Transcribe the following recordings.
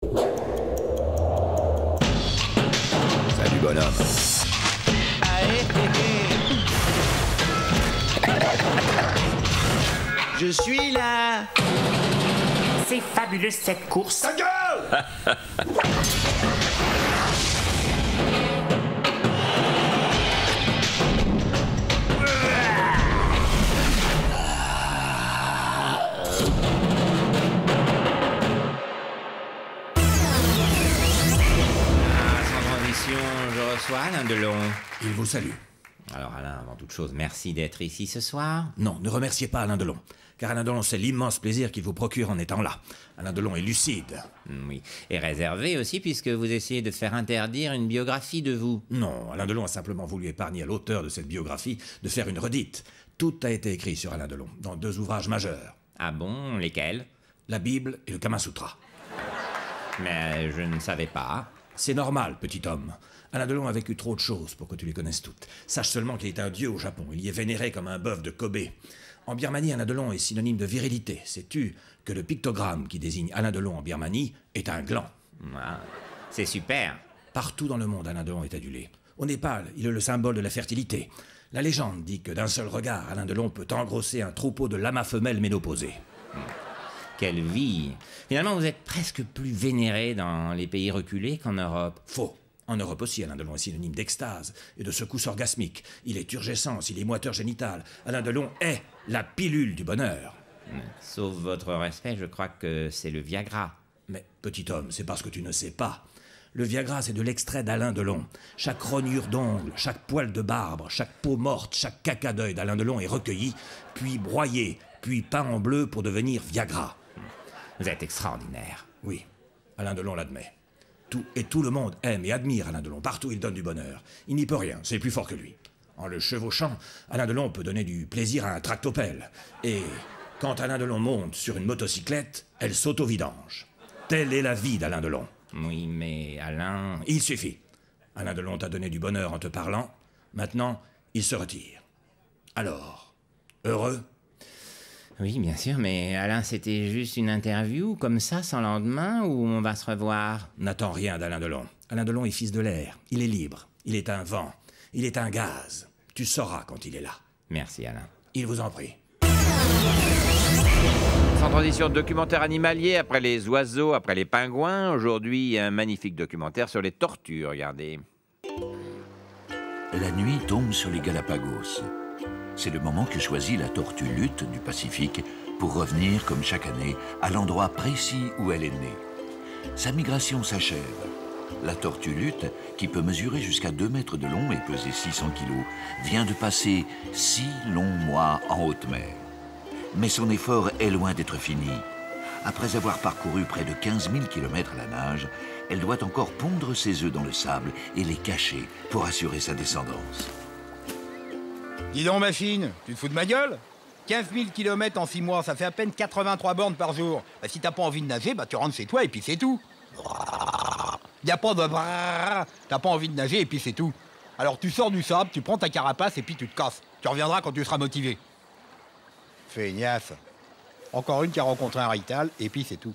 Salut bonhomme. Je suis là. C'est fabuleux cette course. Ta gueule! Je reçois Alain Delon. Il vous salue. Alors Alain, avant toute chose, merci d'être ici ce soir. Non, ne remerciez pas Alain Delon, car Alain Delon sait l'immense plaisir qu'il vous procure en étant là. Alain Delon est lucide. Oui, et réservé aussi puisque vous essayez de faire interdire une biographie de vous. Non, Alain Delon a simplement voulu épargner à l'auteur de cette biographie de faire une redite. Tout a été écrit sur Alain Delon, dans 2 ouvrages majeurs. Ah bon, lesquels? La Bible et le Kama Sutra. Mais je ne savais pas. C'est normal, petit homme. Alain Delon a vécu trop de choses pour que tu les connaisses toutes. Sache seulement qu'il est un dieu au Japon. Il y est vénéré comme un bœuf de Kobe. En Birmanie, Alain Delon est synonyme de virilité. Sais-tu que le pictogramme qui désigne Alain Delon en Birmanie est un gland? Ah, c'est super. Partout dans le monde, Alain Delon est adulé. Au Népal, il est le symbole de la fertilité. La légende dit que d'un seul regard, Alain Delon peut engrosser un troupeau de lamas femelles ménopausées. Quelle vie! Finalement, vous êtes presque plus vénéré dans les pays reculés qu'en Europe. Faux. En Europe aussi, Alain Delon est synonyme d'extase et de secousse orgasmique. Il est turgescence, il est moiteur génital. Alain Delon est la pilule du bonheur. Sauf votre respect, je crois que c'est le Viagra. Mais, petit homme, c'est parce que tu ne sais pas. Le Viagra, c'est de l'extrait d'Alain Delon. Chaque rognure d'ongle, chaque poil de barbe, chaque peau morte, chaque caca d'œil d'Alain Delon est recueilli, puis broyé, puis peint en bleu pour devenir Viagra. Vous êtes extraordinaire. Oui, Alain Delon l'admet. Tout le monde aime et admire Alain Delon. Partout, il donne du bonheur. Il n'y peut rien, c'est plus fort que lui. En le chevauchant, Alain Delon peut donner du plaisir à un tractopelle. Et quand Alain Delon monte sur une motocyclette, elle saute au vidange. Telle est la vie d'Alain Delon. Oui, mais Alain... Il suffit. Alain Delon t'a donné du bonheur en te parlant. Maintenant, il se retire. Alors, heureux? Oui, bien sûr, mais Alain, c'était juste une interview, comme ça, sans lendemain, ou on va se revoir? N'attends rien d'Alain Delon. Alain Delon est fils de l'air. Il est libre. Il est un vent. Il est un gaz. Tu sauras quand il est là. Merci, Alain. Il vous en prie. Sans transition, documentaire animalier, après les oiseaux, après les pingouins. Aujourd'hui, un magnifique documentaire sur les tortues, regardez. La nuit tombe sur les Galapagos. C'est le moment que choisit la tortue lutte du Pacifique pour revenir, comme chaque année, à l'endroit précis où elle est née. Sa migration s'achève. La tortue lutte, qui peut mesurer jusqu'à 2 mètres de long et peser 600 kilos, vient de passer 6 longs mois en haute mer. Mais son effort est loin d'être fini. Après avoir parcouru près de 15 000 km à la nage, elle doit encore pondre ses œufs dans le sable et les cacher pour assurer sa descendance. Dis donc, machine, tu te fous de ma gueule? 15 000 km en 6 mois, ça fait à peine 83 bornes par jour. Bah, si t'as pas envie de nager, bah, tu rentres chez toi et puis c'est tout. Y a pas de... T'as pas envie de nager et puis c'est tout. Alors tu sors du sable, tu prends ta carapace et puis tu te casses. Tu reviendras quand tu seras motivé. Feignasse. Encore une qui a rencontré un rital et puis c'est tout.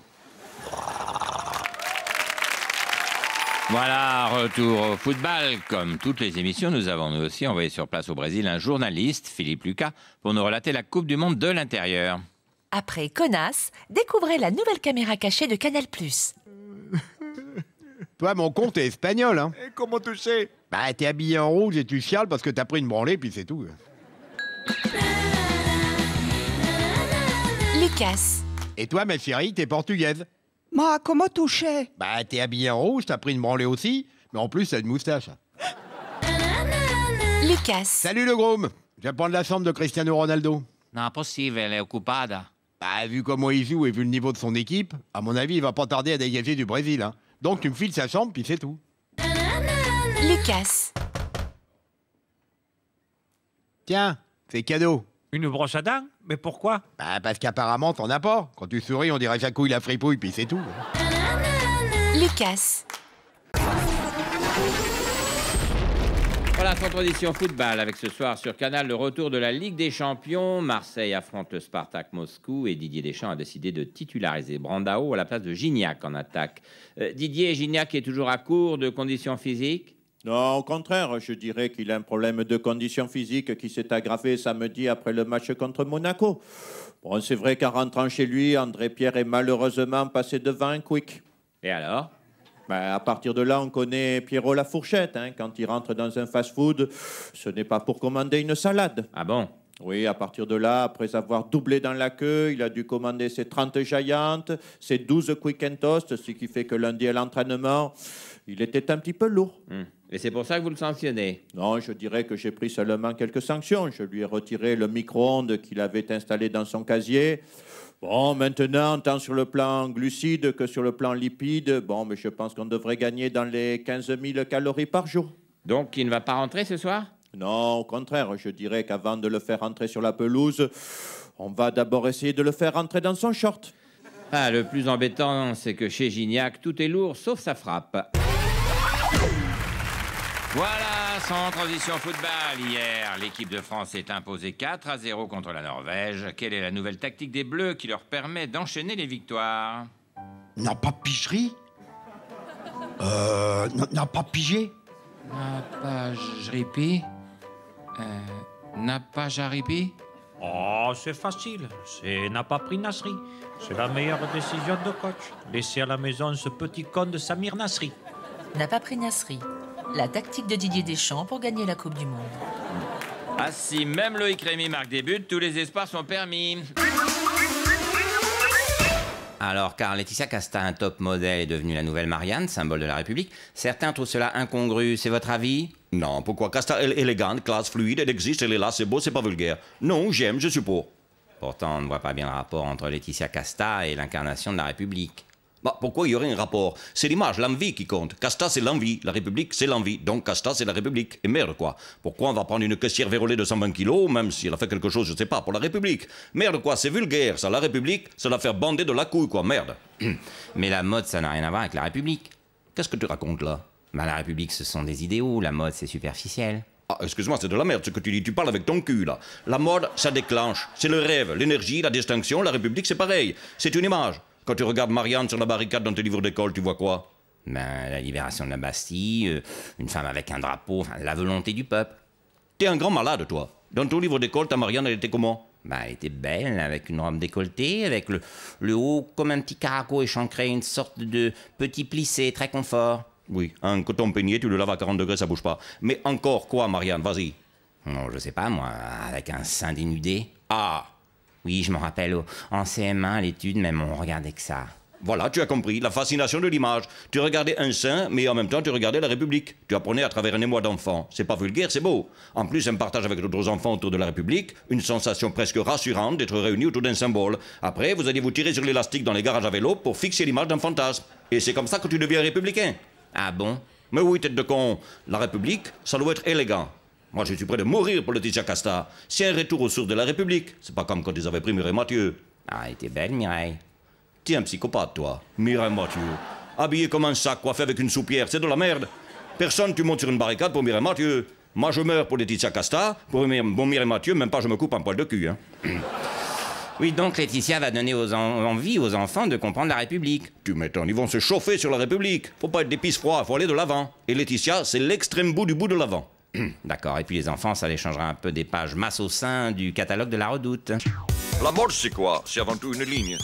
Voilà, retour au football. Comme toutes les émissions, nous avons nous aussi envoyé sur place au Brésil un journaliste, Philippe Lucas, pour nous relater la Coupe du Monde de l'intérieur. Après Connasse, découvrez la nouvelle caméra cachée de Canal+. Toi, mon con, t'es espagnol, hein? Et comment tu sais? Bah, t'es habillé en rouge et tu chiales parce que t'as pris une branlée, puis c'est tout. Lucas. Et toi, ma chérie, t'es portugaise. Ma, comment toucher? Bah, t'es habillé en rouge, t'as pris une branlée aussi, mais en plus, t'as une moustache. Lucas. Salut le groom. Je viens prendre la chambre de Cristiano Ronaldo. Non, possible, elle est occupada. Bah, vu comment il joue et vu le niveau de son équipe, à mon avis, il va pas tarder à dégager du Brésil, hein. Donc, tu me files sa chambre, puis c'est tout. Lucas. Tiens, c'est cadeau. Une brosse à dents? Mais pourquoi? Bah, parce qu'apparemment, t'en as pas. Quand tu souris, on dirait Jacouille la fripouille, puis c'est tout. Lucas. Place en transition football avec ce soir sur Canal le retour de la Ligue des Champions. Marseille affronte le Spartak Moscou et Didier Deschamps a décidé de titulariser Brandao à la place de Gignac en attaque. Didier Gignac est toujours à court de conditions physiques? Non, au contraire, je dirais qu'il a un problème de condition physique qui s'est aggravé samedi après le match contre Monaco. Bon, c'est vrai qu'en rentrant chez lui, André Pierre est malheureusement passé devant un quick. Et alors? À partir de là, on connaît Pierrot la fourchette. Quand il rentre dans un fast-food, ce n'est pas pour commander une salade. Ah bon? Oui, à partir de là, après avoir doublé dans la queue, il a dû commander ses 30 Giants, ses 12 Quick and Toast, ce qui fait que lundi à l'entraînement, il était un petit peu lourd. Et c'est pour ça que vous le sanctionnez? Non, je dirais que j'ai pris seulement quelques sanctions. Je lui ai retiré le micro-ondes qu'il avait installé dans son casier. Bon, maintenant, tant sur le plan glucides que sur le plan lipides, bon, mais je pense qu'on devrait gagner dans les 15 000 calories par jour. Donc, il ne va pas rentrer ce soir? Non, au contraire, je dirais qu'avant de le faire rentrer sur la pelouse, on va d'abord essayer de le faire rentrer dans son short. Ah, le plus embêtant, c'est que chez Gignac, tout est lourd, sauf sa frappe. Voilà, sans transition football. Hier, l'équipe de France s'est imposée 4-0 contre la Norvège. Quelle est la nouvelle tactique des Bleus qui leur permet d'enchaîner les victoires? N'a pas pigerie N'a pas pigé N'a pas jaripi N'a pas jaripi? Oh, c'est facile. C'est n'a pas pris Nasri. C'est la meilleure décision de coach. Laisser à la maison ce petit con de Samir Nasri. N'a pas pris Nasri. La tactique de Didier Deschamps pour gagner la Coupe du Monde. Ah si même Loïc Rémy marque des buts, tous les espoirs sont permis. Alors, car Laetitia Casta, un top modèle, est devenue la nouvelle Marianne, symbole de la République, certains trouvent cela incongru. C'est votre avis? Non, pourquoi? Casta, elle est élégante, classe, fluide, elle existe, elle est là, c'est beau, c'est pas vulgaire. Non, j'aime, je suis pour. Pourtant, on ne voit pas bien le rapport entre Laetitia Casta et l'incarnation de la République. Bah, pourquoi il y aurait un rapport? C'est l'image, l'envie qui compte. Casta, c'est l'envie. La République, c'est l'envie. Donc, Casta, c'est la République. Et merde, quoi. Pourquoi on va prendre une caissière vérolée de 120 kilos, même si elle a fait quelque chose, je sais pas, pour la République? Merde, quoi, c'est vulgaire, ça. La République, ça la faire bander de la couille, quoi. Merde. Mais la mode, ça n'a rien à voir avec la République. Qu'est-ce que tu racontes, là? Bah, la République, ce sont des idéaux. La mode, c'est superficiel. Ah, excuse-moi, c'est de la merde ce que tu dis. Tu parles avec ton cul, là. La mode, ça déclenche. C'est le rêve, l'énergie, la distinction. La République, c'est pareil. C'est une image. Quand tu regardes Marianne sur la barricade dans tes livres d'école, tu vois quoi? Ben, la libération de la Bastille, une femme avec un drapeau, enfin, la volonté du peuple. T'es un grand malade, toi. Dans ton livre d'école, ta Marianne, elle était comment? Ben, elle était belle, avec une robe décolletée, avec le haut comme un petit caraco échancré, une sorte de petit plissé, très confort. Oui, un coton peigné, tu le laves à 40 degrés, ça bouge pas. Mais encore quoi, Marianne? Vas-y. Non, je sais pas, moi, avec un sein dénudé. Ah! Oui, je me rappelle, en CM1, à l'étude, même on regardait que ça. Voilà, tu as compris, la fascination de l'image. Tu regardais un sein, mais en même temps, tu regardais la République. Tu apprenais à travers un émoi d'enfant. C'est pas vulgaire, c'est beau. En plus, un partage avec d'autres enfants autour de la République, une sensation presque rassurante d'être réunis autour d'un symbole. Après, vous alliez vous tirer sur l'élastique dans les garages à vélo pour fixer l'image d'un fantasme. Et c'est comme ça que tu deviens républicain. Ah bon? Mais oui, tête de con. La République, ça doit être élégant. Moi, je suis prêt de mourir pour Laetitia Casta. C'est un retour aux sources de la République. C'est pas comme quand ils avaient pris Mireille Mathieu. Ah, elle était belle, Mireille. T'es un psychopathe, toi. Mireille Mathieu. Habillé comme un sac, coiffé avec une soupière, c'est de la merde. Personne, tu montes sur une barricade pour Mireille Mathieu. Moi, je meurs pour Laetitia Casta. Pour Mireille Mathieu, même pas je me coupe un poil de cul, hein. Oui, donc Laetitia va donner envie aux enfants de comprendre la République. Tu m'étonnes, ils vont se chauffer sur la République. Faut pas être des pisse froids, faut aller de l'avant. Et Laetitia, c'est l'extrême bout du bout de l'avant. D'accord, et puis les enfants, ça les changera un peu des pages masse au sein du catalogue de la Redoute. La mode, c'est quoi? C'est avant tout une ligne.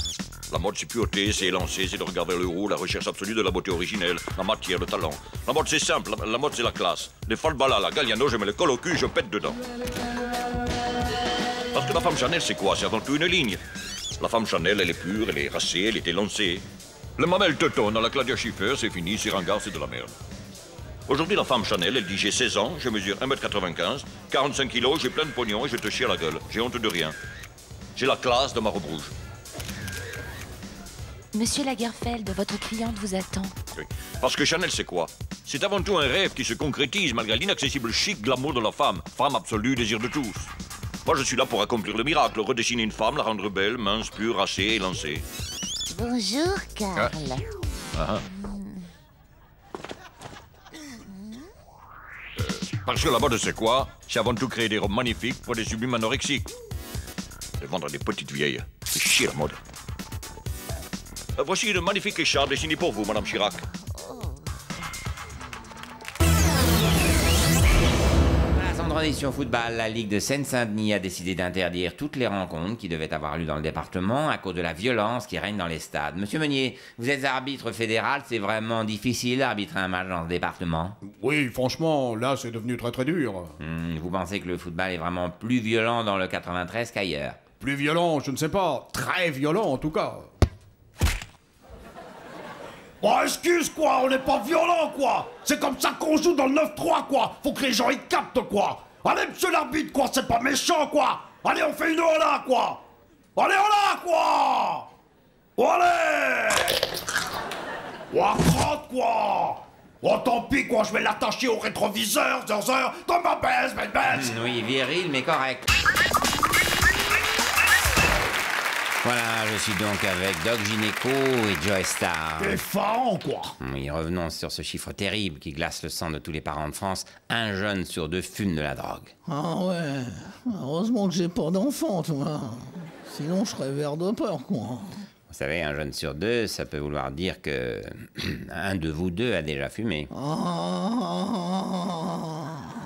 La mode, c'est pureté, c'est élancé, c'est de regarder le haut, la recherche absolue de la beauté originelle, la matière, le talent. La mode, c'est simple, la mode, c'est la classe. Les Falbala, la Galliano, je mets le col au cul, je pète dedans. Parce que la femme Chanel, c'est quoi? C'est avant tout une ligne. La femme Chanel, elle est pure, elle est racée, elle est élancée. Le mamel teuton à la Claudia Schiffer, c'est fini, c'est ringard, c'est de la merde. Aujourd'hui, la femme Chanel, elle dit j'ai 16 ans, je mesure 1m95, 45 kilos, j'ai plein de pognon et je te chie à la gueule. J'ai honte de rien. J'ai la classe de ma robe rouge. Monsieur Lagerfeld, votre cliente vous attend. Oui. Parce que Chanel, c'est quoi? C'est avant tout un rêve qui se concrétise malgré l'inaccessible chic glamour de la femme. Femme absolue, désir de tous. Moi, je suis là pour accomplir le miracle, redessiner une femme, la rendre belle, mince, pure, racée, élancée. Bonjour, Karl. Ah. Parce que la mode, c'est quoi? C'est avant tout créer des robes magnifiques pour des sublimes anorexiques. Et vendre des petites vieilles. C'est chier la mode. Voici une magnifique écharpe dessinée pour vous, Madame Chirac. Vendredi sur football, la Ligue de Seine-Saint-Denis a décidé d'interdire toutes les rencontres qui devaient avoir lieu dans le département à cause de la violence qui règne dans les stades. Monsieur Meunier, vous êtes arbitre fédéral, c'est vraiment difficile d'arbitrer un match dans ce département? Oui, franchement, là c'est devenu très très dur. Vous pensez que le football est vraiment plus violent dans le 93 qu'ailleurs? Plus violent, je ne sais pas. Très violent en tout cas. Oh, excuse quoi, on n'est pas violent quoi. C'est comme ça qu'on joue dans le 9-3 quoi. Faut que les gens y captent quoi. Allez monsieur l'arbitre quoi, c'est pas méchant quoi. Allez on fait une hola quoi. Allez hola quoi. Allez. Oh 30 quoi. Oh tant pis quoi, je vais l'attacher au rétroviseur, Zerzer, dans ma baisse, baisse. Oui, viril mais correct. Voilà, je suis donc avec Doc Gynéco et Joe Star. Effarant, quoi. Oui, revenons sur ce chiffre terrible qui glace le sang de tous les parents de France. 1 jeune sur 2 fume de la drogue. Ah ouais, heureusement que j'ai pas d'enfant, toi. Sinon, je serais vert de peur, quoi. Vous savez, 1 jeune sur 2, ça peut vouloir dire que un de vous deux a déjà fumé.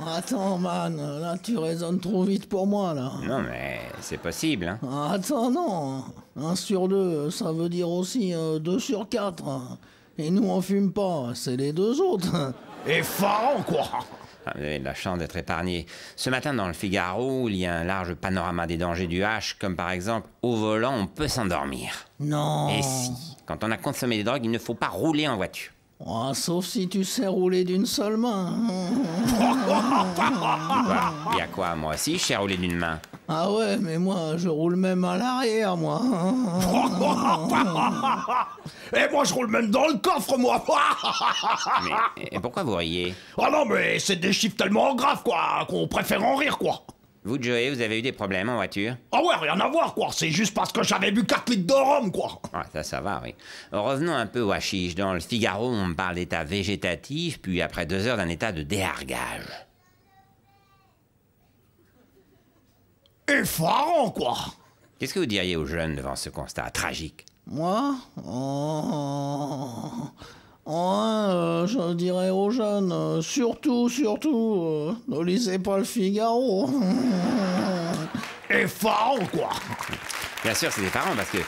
Attends, man, là, tu raisonnes trop vite pour moi, là. Non, mais c'est possible, hein. Attends, non. 1 sur 2, ça veut dire aussi 2 sur 4. Et nous, on fume pas, c'est les 2 autres. Effarant, quoi. Vous avez de la chance d'être épargné. Ce matin, dans le Figaro, il y a un large panorama des dangers du hash, comme par exemple, au volant, on peut s'endormir. Non. Et si, quand on a consommé des drogues, il ne faut pas rouler en voiture. Oh, sauf si tu sais rouler d'une seule main. Il y a quoi, moi aussi, je sais rouler d'une main. Ah ouais, mais moi, je roule même à l'arrière, moi. Et moi, je roule même dans le coffre, moi. Mais pourquoi vous riez? Ah non, mais c'est des chiffres tellement graves, quoi, qu'on préfère en rire, quoi. Vous, Joey, vous avez eu des problèmes en voiture? Ah ouais, rien à voir, quoi. C'est juste parce que j'avais bu 4 litres de rhum, quoi. Ah, ça va, oui. Revenons un peu au hashish. Dans le Figaro, on me parle d'état végétatif, puis après 2 heures d'un état de déhargage. Effarant, quoi. Qu'est-ce que vous diriez aux jeunes devant ce constat tragique? Moi? Je dirais aux jeunes, surtout, ne lisez pas le Figaro. Effarant, quoi. Bien sûr, c'est effarant parce que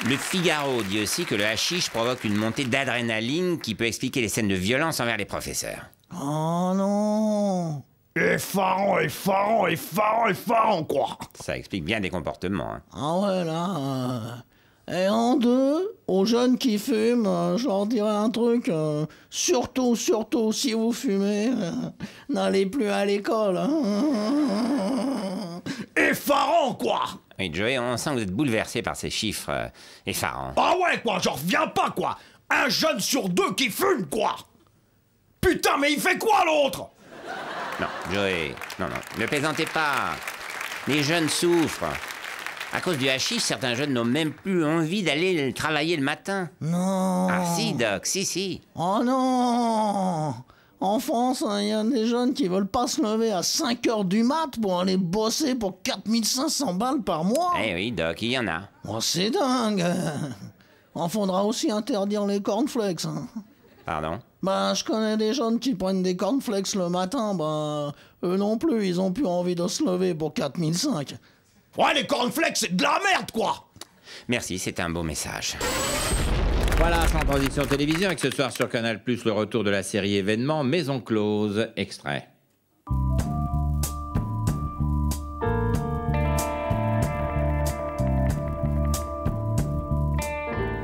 le Figaro dit aussi que le hashish provoque une montée d'adrénaline qui peut expliquer les scènes de violence envers les professeurs. Oh non. Effarant, quoi. Ça explique bien des comportements. Hein. Ah ouais, là... Et en 2, aux jeunes qui fument, je leur dirais un truc. Surtout, si vous fumez, n'allez plus à l'école. Effarant, quoi. Et Joey, on sent que vous êtes bouleversé par ces chiffres effarants. Ah ouais, quoi, j'en reviens pas, quoi. 1 jeune sur 2 qui fume, quoi. Putain, mais il fait quoi, l'autre? Non, Joey, non, ne plaisantez pas. Les jeunes souffrent. À cause du hashish, certains jeunes n'ont même plus envie d'aller travailler le matin. Non. Ah si, Doc, si. Oh non. En France, il y a des jeunes qui veulent pas se lever à 5 heures du mat pour aller bosser pour 4500 balles par mois. Eh oui, Doc, il y en a. Oh, c'est dingue. On faudra aussi interdire les cornflakes. Pardon? Je connais des jeunes qui prennent des cornflakes le matin. Eux non plus, ils ont plus envie de se lever pour 4005. Ouais, les cornflakes, c'est de la merde, quoi. Merci, c'est un beau message. Voilà, sans transition télévision, avec ce soir sur Canal+, le retour de la série événement Maison Close, extrait.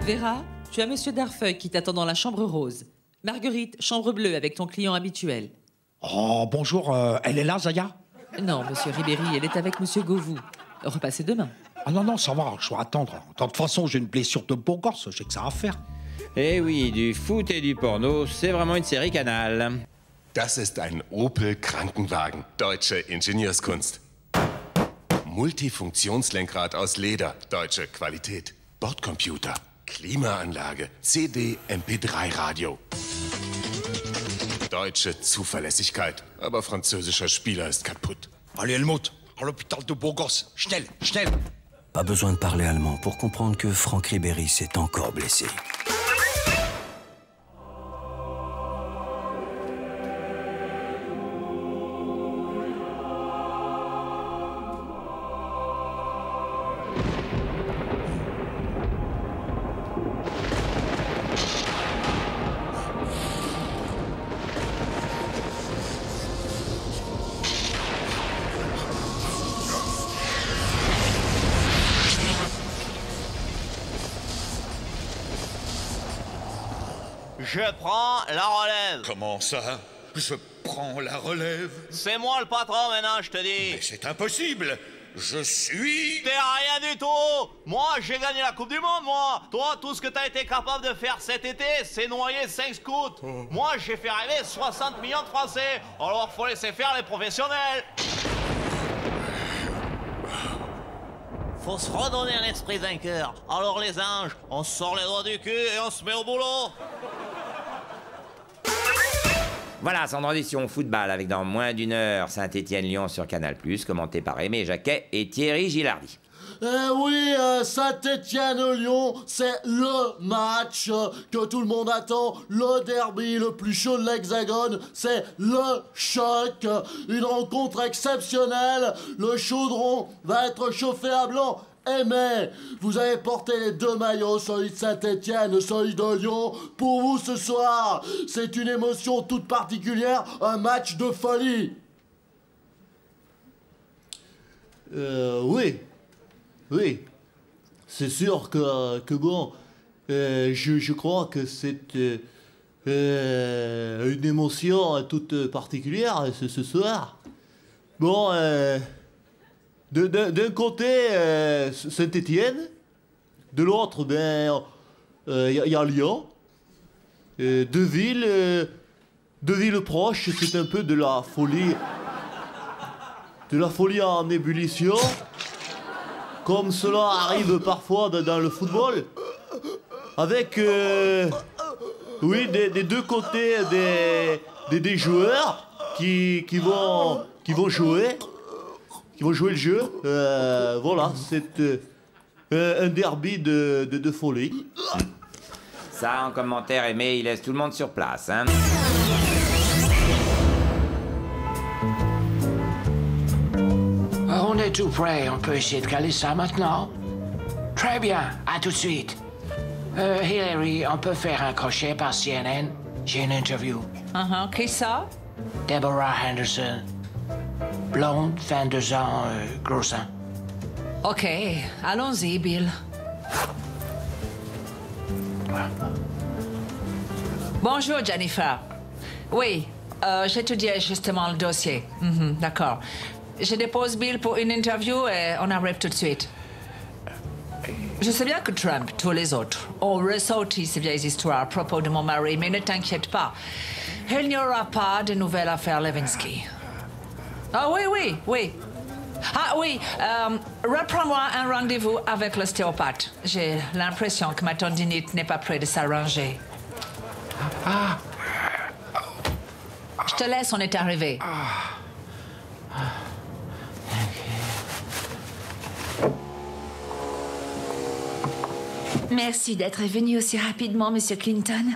Vera, tu as Monsieur Darfeuille qui t'attend dans la chambre rose. Marguerite, chambre bleue avec ton client habituel. Oh, bonjour, elle est là, Zaya? Non, Monsieur Ribéry, elle est avec Monsieur Govou. Repassez demain. Ah non, ça va, je vais attendre. De toute façon, j'ai une blessure de beau gosse, j'ai que ça à faire. Eh oui, du foot et du porno, c'est vraiment une série Canal. Das ist ein Opel Krankenwagen, deutsche Ingenieurskunst. Multifunktionslenkrad aus Leder, deutsche Qualität. Bordcomputer, Klimaanlage, CD, MP3-Radio. deutsche Zuverlässigkeit. Aber französischer Spieler ist kaputt. Allez, Helmut, à l'hôpital de Burgos. Schnell, schnell. Pas besoin de parler allemand pour comprendre que Franck Ribéry s'est encore blessé. Je prends la relève. Comment ça? Je prends la relève? C'est moi le patron maintenant, je te dis. Mais c'est impossible. Je suis... T'es rien du tout. Moi, j'ai gagné la Coupe du Monde, moi. Toi, tout ce que t'as été capable de faire cet été, c'est noyer 5 scouts. Moi, j'ai fait rêver 60 millions de Français. Alors, faut laisser faire les professionnels. Faut se redonner un esprit vainqueur. Alors, les anges, on se sort les doigts du cul et on se met au boulot. Voilà, sans transition, football avec dans moins d'une heure Saint-Étienne-Lyon sur Canal+, commenté par Aimé Jacquet et Thierry Gilardi. Oui, Saint-Étienne-Lyon, c'est le match que tout le monde attend, le derby le plus chaud de l'Hexagone, c'est le choc, une rencontre exceptionnelle, le chaudron va être chauffé à blanc. Aimé, vous avez porté les deux maillots, celui de Saint-Étienne, celui de Lyon. Pour vous ce soir, c'est une émotion toute particulière, un match de folie. Oui. C'est sûr que bon, je crois que c'est une émotion toute particulière ce soir. Bon, d'un côté, Saint-Étienne, de l'autre, y a Lyon. Deux villes proches, c'est un peu de la folie en ébullition, comme cela arrive parfois dans le football, avec, des deux côtés des joueurs qui vont jouer le jeu. Voilà, c'est un derby de folie. Ça, en commentaire, Aimé, il laisse tout le monde sur place, hein. On est tout prêt, on peut essayer de caler ça maintenant. Très bien, à tout de suite. Hillary, on peut faire un crochet par CNN? J'ai une interview. Qui ça? Deborah Henderson. Blonde, 22 ans, gros sein. Ok, allons-y, Bill. Bonjour, Jennifer. Oui, j'étudiais justement le dossier. D'accord. Je dépose Bill pour une interview et on arrive tout de suite. Je sais bien que Trump, tous les autres, ont ressorti ces vieilles histoires à propos de mon mari, mais ne t'inquiète pas. Il n'y aura pas de nouvelle affaire Lewinsky. Ah oui. Ah oui, reprends-moi un rendez-vous avec l'ostéopathe. J'ai l'impression que ma tendinite n'est pas près de s'arranger. Je te laisse, on est arrivé. Merci d'être venu aussi rapidement, Monsieur Clinton.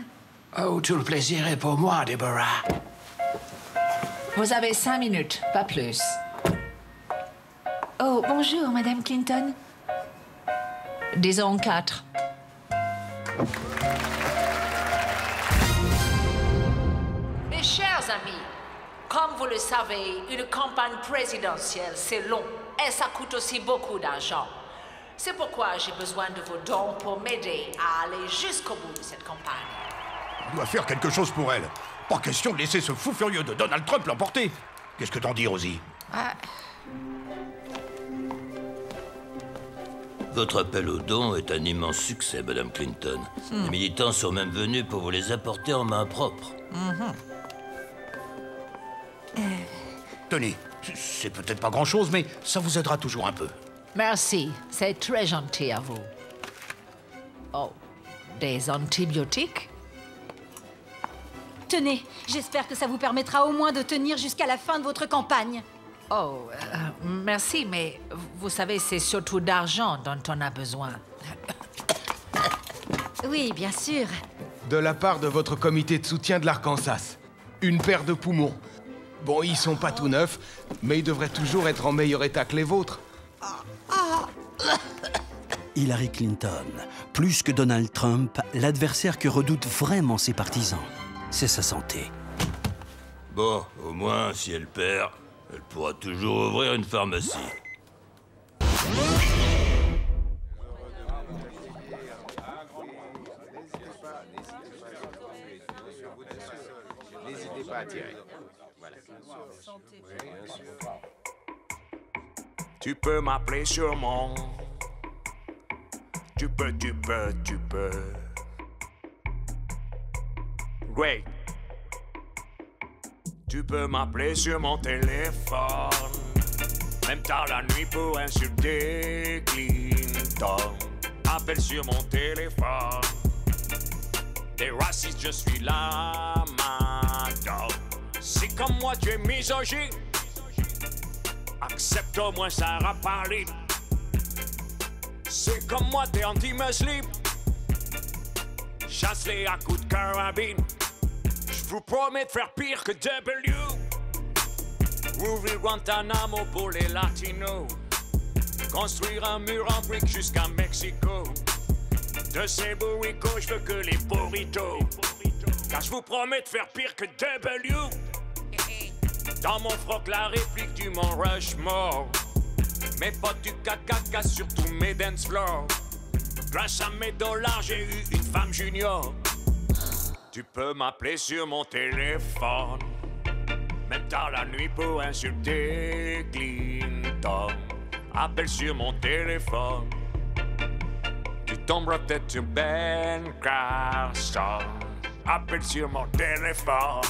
Oh, tout le plaisir est pour moi, Deborah. Vous avez 5 minutes, pas plus. Oh, bonjour, Madame Clinton. Disons 4. Mes chers amis, comme vous le savez, une campagne présidentielle, c'est long et ça coûte aussi beaucoup d'argent. C'est pourquoi j'ai besoin de vos dons pour m'aider à aller jusqu'au bout de cette campagne. On doit faire quelque chose pour elle. Pas question de laisser ce fou furieux de Donald Trump l'emporter. Qu'est-ce que t'en dis, Rosie? Votre appel aux dons est un immense succès, Madame Clinton. Les militants sont même venus pour vous les apporter en main propre. Tenez, c'est peut-être pas grand-chose, mais ça vous aidera toujours un peu. Merci, c'est très gentil à vous. Oh, des antibiotiques? Tenez, j'espère que ça vous permettra au moins de tenir jusqu'à la fin de votre campagne. Oh, merci, mais vous savez, c'est surtout d'argent dont on a besoin. Oui, bien sûr. De la part de votre comité de soutien de l'Arkansas. Une paire de poumons. Bon, ils sont pas tout neufs, mais ils devraient toujours être en meilleur état que les vôtres. Hillary Clinton, plus que Donald Trump, l'adversaire que redoutent vraiment ses partisans, c'est sa santé. Bon, au moins, si elle perd, elle pourra toujours ouvrir une pharmacie. N'hésitez pas à tirer. Voilà. Tu peux m'appeler sur mon... Tu peux. Great. Tu peux m'appeler sur mon téléphone, même tard la nuit pour insulter Clinton. Appelle sur mon téléphone. Des racistes, je suis là, madame. Si comme moi tu es misogyne, accepte au moins Sarah Palin. Si comme moi t'es anti-muslim, chasse-les à coups de carabine. Je vous promets de faire pire que W. Ouvrir Guantanamo pour les latinos. Construire un mur en briques jusqu'à Mexico. De ces burritos, je veux que les burritos. Car je vous promets de faire pire que W. Dans mon froc, la réplique du Mont Rushmore. Mes potes du caca sur tous mes dance floors. Grâce à mes dollars, j'ai eu une femme junior. Tu peux m'appeler sur mon téléphone, même tard la nuit pour insulter Clinton. Appelle sur mon téléphone. Tu tomberas peut-être sur Ben Carson. Appelle sur mon téléphone.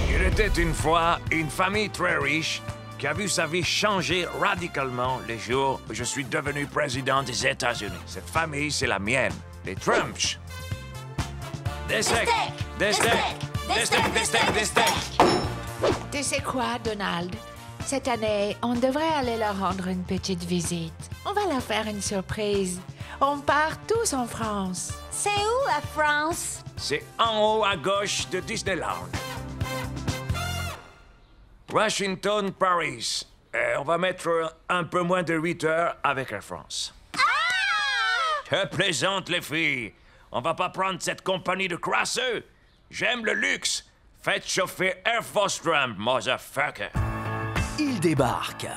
Il était une fois une famille très riche qui a vu sa vie changer radicalement les jours où je suis devenu président des États-Unis. Cette famille, c'est la mienne, les Trumps. Des steaks! Des steaks! Des steaks! Des steaks! Des steaks! Tu sais quoi, Donald? Cette année, on devrait aller leur rendre une petite visite. On va leur faire une surprise. On part tous en France. C'est où, la France? C'est en haut à gauche de Disneyland. Washington, Paris. On va mettre un peu moins de 8 heures avec Air France. Je plaisante, les filles. On va pas prendre cette compagnie de crasseux. J'aime le luxe. Faites chauffer Air Force Trump, motherfucker. Il débarque.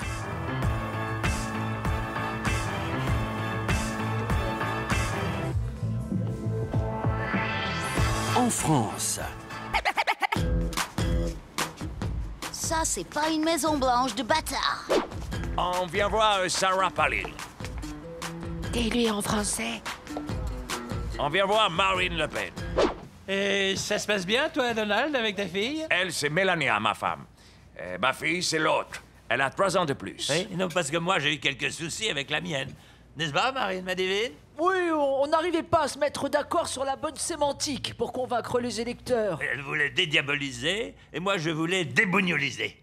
En France. Ça, c'est pas une Maison Blanche de bâtard. On vient voir Sarah Palin. Dis-lui en français. On vient voir Marine Le Pen. Et ça se passe bien, toi, Donald, avec ta fille? Elle, c'est Melania, ma femme. Ma fille, c'est l'autre. Elle a 3 ans de plus. Oui, non, parce que moi, j'ai eu quelques soucis avec la mienne. N'est-ce pas, Marine, ma divine? Oui, on n'arrivait pas à se mettre d'accord sur la bonne sémantique pour convaincre les électeurs. Elle voulait dédiaboliser, et moi, je voulais débougnoliser.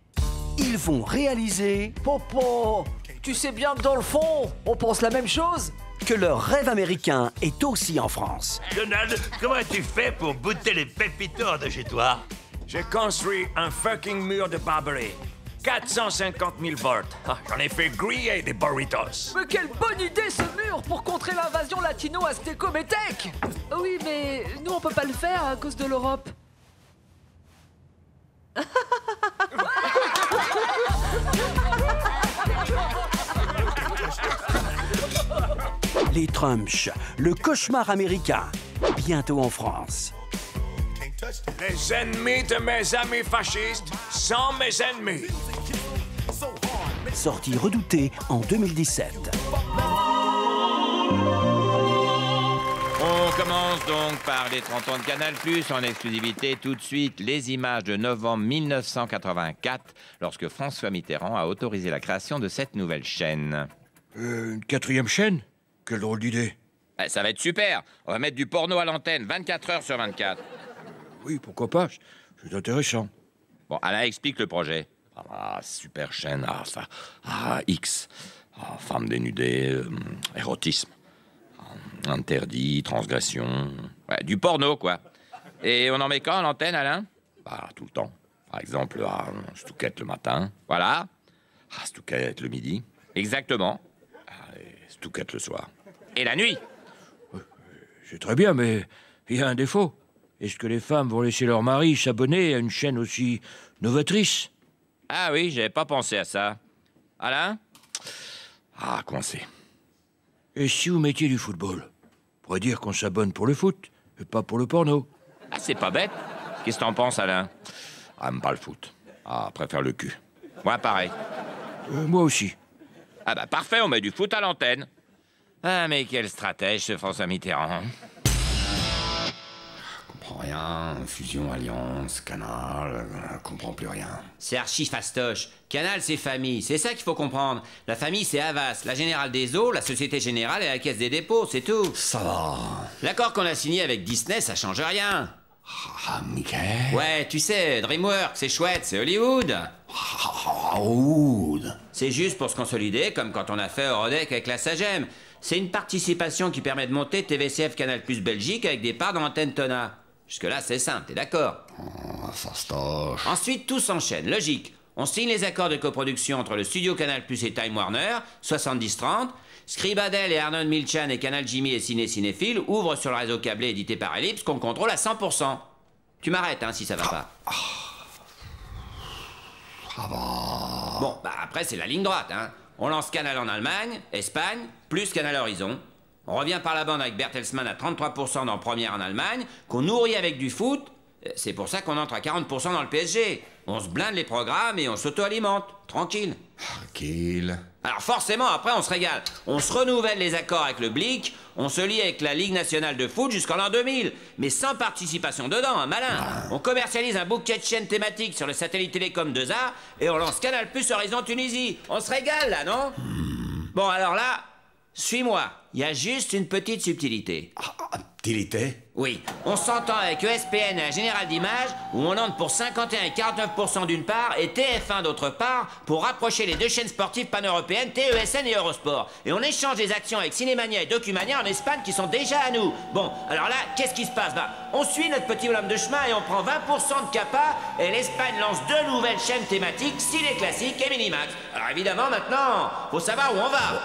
Ils vont réaliser... Popo, tu sais bien que dans le fond, on pense la même chose. Que leur rêve américain est aussi en France. Donald, comment as-tu fait pour bouter les pépitos de chez toi? J'ai construit un fucking mur de Barbarie. 450 000 volts. J'en ai fait griller des burritos. Mais quelle bonne idée ce mur pour contrer l'invasion latino-aztéco-métèque. Oui, mais nous on peut pas le faire à cause de l'Europe. Les Trumps, le cauchemar américain, bientôt en France. Les ennemis de mes amis fascistes sont mes ennemis. Sortie redoutée en 2017. On commence donc par les 30 ans de Canal+, en exclusivité tout de suite les images de novembre 1984, lorsque François Mitterrand a autorisé la création de cette nouvelle chaîne. Une 4e chaîne? Quelle drôle d'idée. Ça va être super. On va mettre du porno à l'antenne, 24 heures sur 24. Oui, pourquoi pas. C'est intéressant. Bon, Alain explique le projet. Super chaîne, X. Femmes dénudées, érotisme. Interdit, transgression. Ouais, du porno, quoi. Et on en met quand à l'antenne, Alain? Tout le temps. Par exemple, Stouquette le matin. Voilà. Stouquette le midi. Exactement. Et Stouquette le soir. Et la nuit? C'est très bien, mais il y a un défaut. Est-ce que les femmes vont laisser leur mari s'abonner à une chaîne aussi novatrice? Ah oui, j'avais pas pensé à ça. Alain? Coincé. Et si vous mettiez du football? On pourrait dire qu'on s'abonne pour le foot, et pas pour le porno. C'est pas bête. Qu'est-ce que t'en penses, Alain? Aime pas le foot. Préfère le cul. Moi, pareil. Moi aussi. Parfait, on met du foot à l'antenne. Mais quel stratège, ce François Mitterrand. Comprends rien, fusion, alliance, Canal, comprends plus rien. C'est archi fastoche. Canal, c'est famille, c'est ça qu'il faut comprendre. La famille, c'est Havas, la Générale des Eaux, la Société Générale et la Caisse des Dépôts, c'est tout. Ça va. L'accord qu'on a signé avec Disney, ça change rien. Mickey. Ouais, tu sais, DreamWorks, c'est chouette, c'est Hollywood. Hollywood. C'est juste pour se consolider, comme quand on a fait Eurodec avec la Sagem. C'est une participation qui permet de monter TVCF Canal Plus Belgique avec des parts dans l'antenne Tona. Jusque-là, c'est simple, t'es d'accord? Fastoche. Ensuite, tout s'enchaîne, logique. On signe les accords de coproduction entre le studio Canal Plus et Time Warner, 70-30. Scribadel et Arnold Milchan et Canal Jimmy et Cinéphile ouvrent sur le réseau câblé édité par Ellipse qu'on contrôle à 100%. Tu m'arrêtes, si ça va pas. Bon, après, c'est la ligne droite, On lance Canal en Allemagne, Espagne, plus Canal Horizon. On revient par la bande avec Bertelsmann à 33% dans Première en Allemagne, qu'on nourrit avec du foot. C'est pour ça qu'on entre à 40% dans le PSG. On se blinde les programmes et on s'auto-alimente. Tranquille. Tranquille. Alors forcément, après, on se régale. On se renouvelle les accords avec le Blic, on se lie avec la Ligue nationale de foot jusqu'en l'an 2000. Mais sans participation dedans, malin. On commercialise un bouquet de chaînes thématiques sur le satellite télécom 2A et on lance Canal Plus Horizon Tunisie. On se régale, là, non? Bon, alors là, suis-moi. Il y a juste une petite subtilité. Subtilité? Oui. On s'entend avec ESPN et la Générale d'Images, où on entre pour 51 et 49% d'une part, et TF1 d'autre part, pour rapprocher les deux chaînes sportives pan-européennes, TESN et Eurosport. Et on échange des actions avec Cinémania et Documania en Espagne qui sont déjà à nous. Bon, alors là, qu'est-ce qui se passe? On suit notre petit bonhomme de chemin et on prend 20% de CAPA, et l'Espagne lance 2 nouvelles chaînes thématiques, Ciné Classique et Minimax. Alors évidemment, maintenant, faut savoir où on va.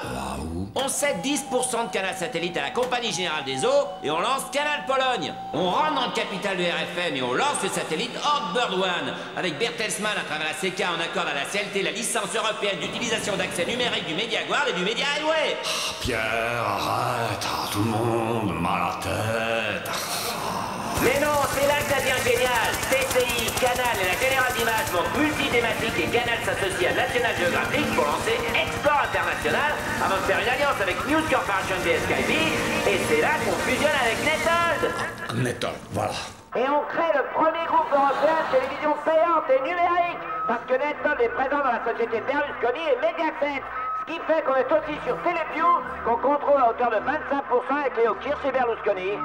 On cède 10% de Canal Satellite à la Compagnie Générale des Eaux et on lance Canal Pologne. On rentre dans le capital du RFM et on lance le satellite Hot Bird One. Avec Bertelsmann à travers la CK, on accorde à la CLT la licence européenne d'utilisation d'accès numérique du MediaGuard et du Media Highway. Pierre, arrête, tout le monde mal à la tête. Mais non, c'est là que ça devient génial. TCI, Canal et la Générale d'Images montent multi-thématiques et Canal s'associe à National Geographic pour lancer Export International avant de faire une alliance avec News Corporation BSKB. Et c'est là qu'on fusionne avec Nethold. Nethold, voilà. Et on crée le premier groupe européen de télévision payante et numérique. Parce que Nethold est présent dans la société Berlusconi et Mediaset. Ce qui fait qu'on est aussi sur Téléview, qu'on contrôle à hauteur de 25% avec Léo Kirch et Berlusconi.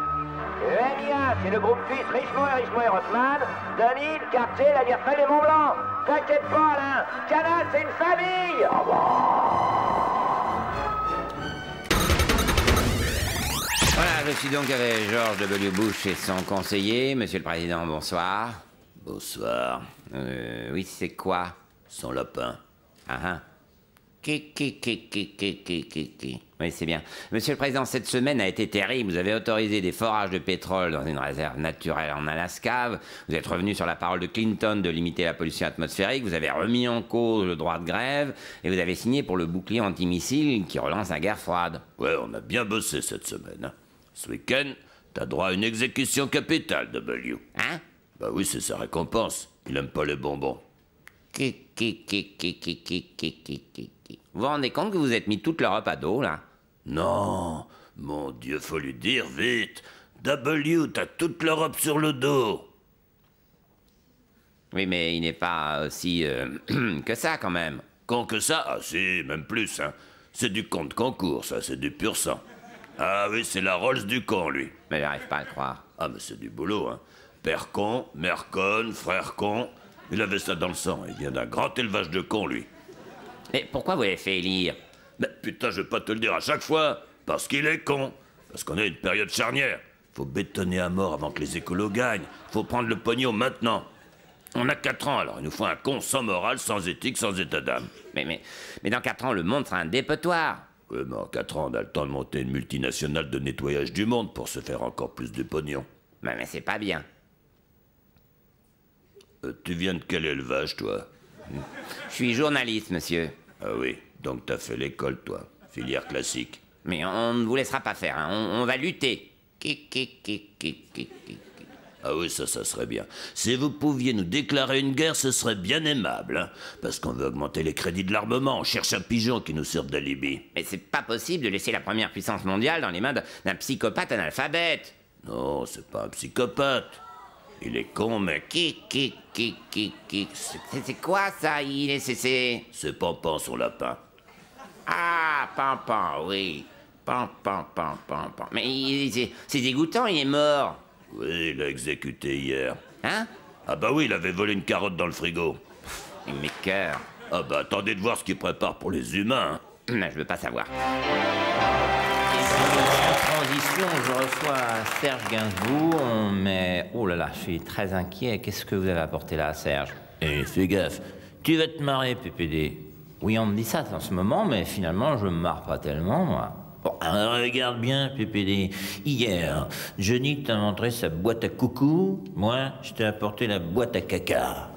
EMIA, c'est le groupe suisse Richemont et Rothman, Denis, Cartier, la Vierfel et Montblanc. T'inquiète pas, Alain, Canal, c'est une famille. Voilà, je suis donc avec George W. Bush et son conseiller. Monsieur le Président, bonsoir. Bonsoir. Oui, c'est quoi? Son lapin. Oui, c'est bien. Monsieur le Président, cette semaine a été terrible. Vous avez autorisé des forages de pétrole dans une réserve naturelle en Alaska. Vous êtes revenu sur la parole de Clinton de limiter la pollution atmosphérique. Vous avez remis en cause le droit de grève. Et vous avez signé pour le bouclier antimissile qui relance la guerre froide. Ouais, on a bien bossé cette semaine. Ce week-end, t'as droit à une exécution capitale, W. Hein? Bah oui, c'est sa récompense. Il aime pas les bonbons. Vous vous rendez compte que vous êtes mis toute l'Europe à dos, là? Non, mon Dieu, faut lui dire vite. W, t'as toute l'Europe sur le dos. Oui, mais il n'est pas aussi que ça, quand même. Con que ça? Ah si, même plus, hein. C'est du con de concours, ça, c'est du pur sang. Ah oui, c'est la Rolls du con, lui. Mais j'arrive pas à le croire. Ah, mais c'est du boulot, hein. Père con, mère conne, frère con. Il avait ça dans le sang. Il vient d'un grand élevage de cons, lui. Et pourquoi vous l'avez fait élire? Mais putain, je vais pas te le dire à chaque fois. Parce qu'il est con. Parce qu'on est à une période charnière. Faut bétonner à mort avant que les écolos gagnent. Faut prendre le pognon maintenant. On a 4 ans, alors il nous faut un con sans morale, sans éthique, sans état d'âme. Mais dans 4 ans, le monde sera un dépotoir. Oui, mais en 4 ans, on a le temps de monter une multinationale de nettoyage du monde pour se faire encore plus de pognon. Mais c'est pas bien. Tu viens de quel élevage, toi? Je suis journaliste, monsieur. Ah oui, donc t'as fait l'école, toi. Filière classique. Mais on ne vous laissera pas faire, hein. On va lutter. Ah oui, ça serait bien. Si vous pouviez nous déclarer une guerre, ce serait bien aimable, hein, parce qu'on veut augmenter les crédits de l'armement. On cherche un pigeon qui nous serve d'alibi. Mais c'est pas possible de laisser la première puissance mondiale dans les mains d'un psychopathe analphabète. Non, c'est pas un psychopathe. Il est con, mais... C'est quoi, ça? C'est Pampan, son lapin. Ah, Pampan, oui. Pampan. Mais c'est dégoûtant, il est mort. Oui, il l'a exécuté hier. Hein? Ah bah oui, il avait volé une carotte dans le frigo. Mes cœurs. Ah bah attendez de voir ce qu'il prépare pour les humains. Non, je veux pas savoir. En transition, je reçois Serge Gainsbourg, mais... Oh là là, je suis très inquiet. Qu'est-ce que vous avez apporté là, Serge? Eh, fais gaffe. Tu vas te marrer, PPD. Oui, on me dit ça en ce moment, mais finalement, je me marre pas tellement, moi. Bon, alors, regarde bien, PPD. Hier, Johnny t'a montré sa boîte à coucou. Moi, je t'ai apporté la boîte à caca.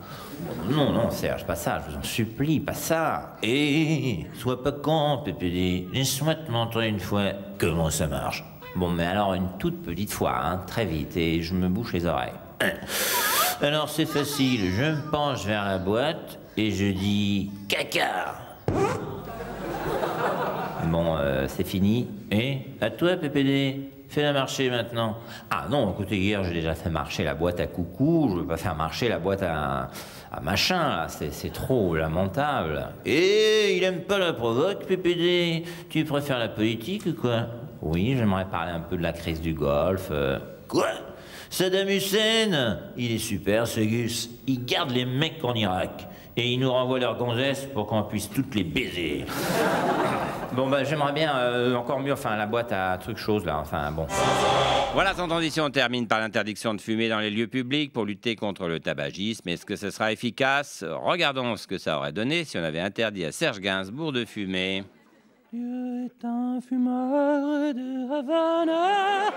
Non, Serge, pas ça, je vous en supplie, pas ça. Et sois pas con, PPD. Laisse-moi te montrer une fois comment ça marche. Bon, mais alors une toute petite fois, hein, très vite, et je me bouche les oreilles. Alors c'est facile, je me penche vers la boîte et je dis caca. Bon, c'est fini. Et à toi, PPD. Fais-la marcher maintenant. Ah non, écoutez, hier, j'ai déjà fait marcher la boîte à coucou. Je veux pas faire marcher la boîte à machin, là. C'est trop lamentable. Et il aime pas la provoque, PPD. Tu préfères la politique ou quoi? Oui, j'aimerais parler un peu de la crise du Golfe. Quoi? Saddam Hussein? Il est super, ce Gus. Il garde les mecs en Irak. Et il nous renvoie leurs gonzesses pour qu'on puisse toutes les baiser. Bon, bah, j'aimerais bien encore mieux, enfin, la boîte à trucs choses, là, enfin, bon. Voilà, Sans Transition, on termine par l'interdiction de fumer dans les lieux publics pour lutter contre le tabagisme. Est-ce que ce sera efficace? Regardons ce que ça aurait donné si on avait interdit à Serge Gainsbourg de fumer. Dieu est un fumeur de Havana,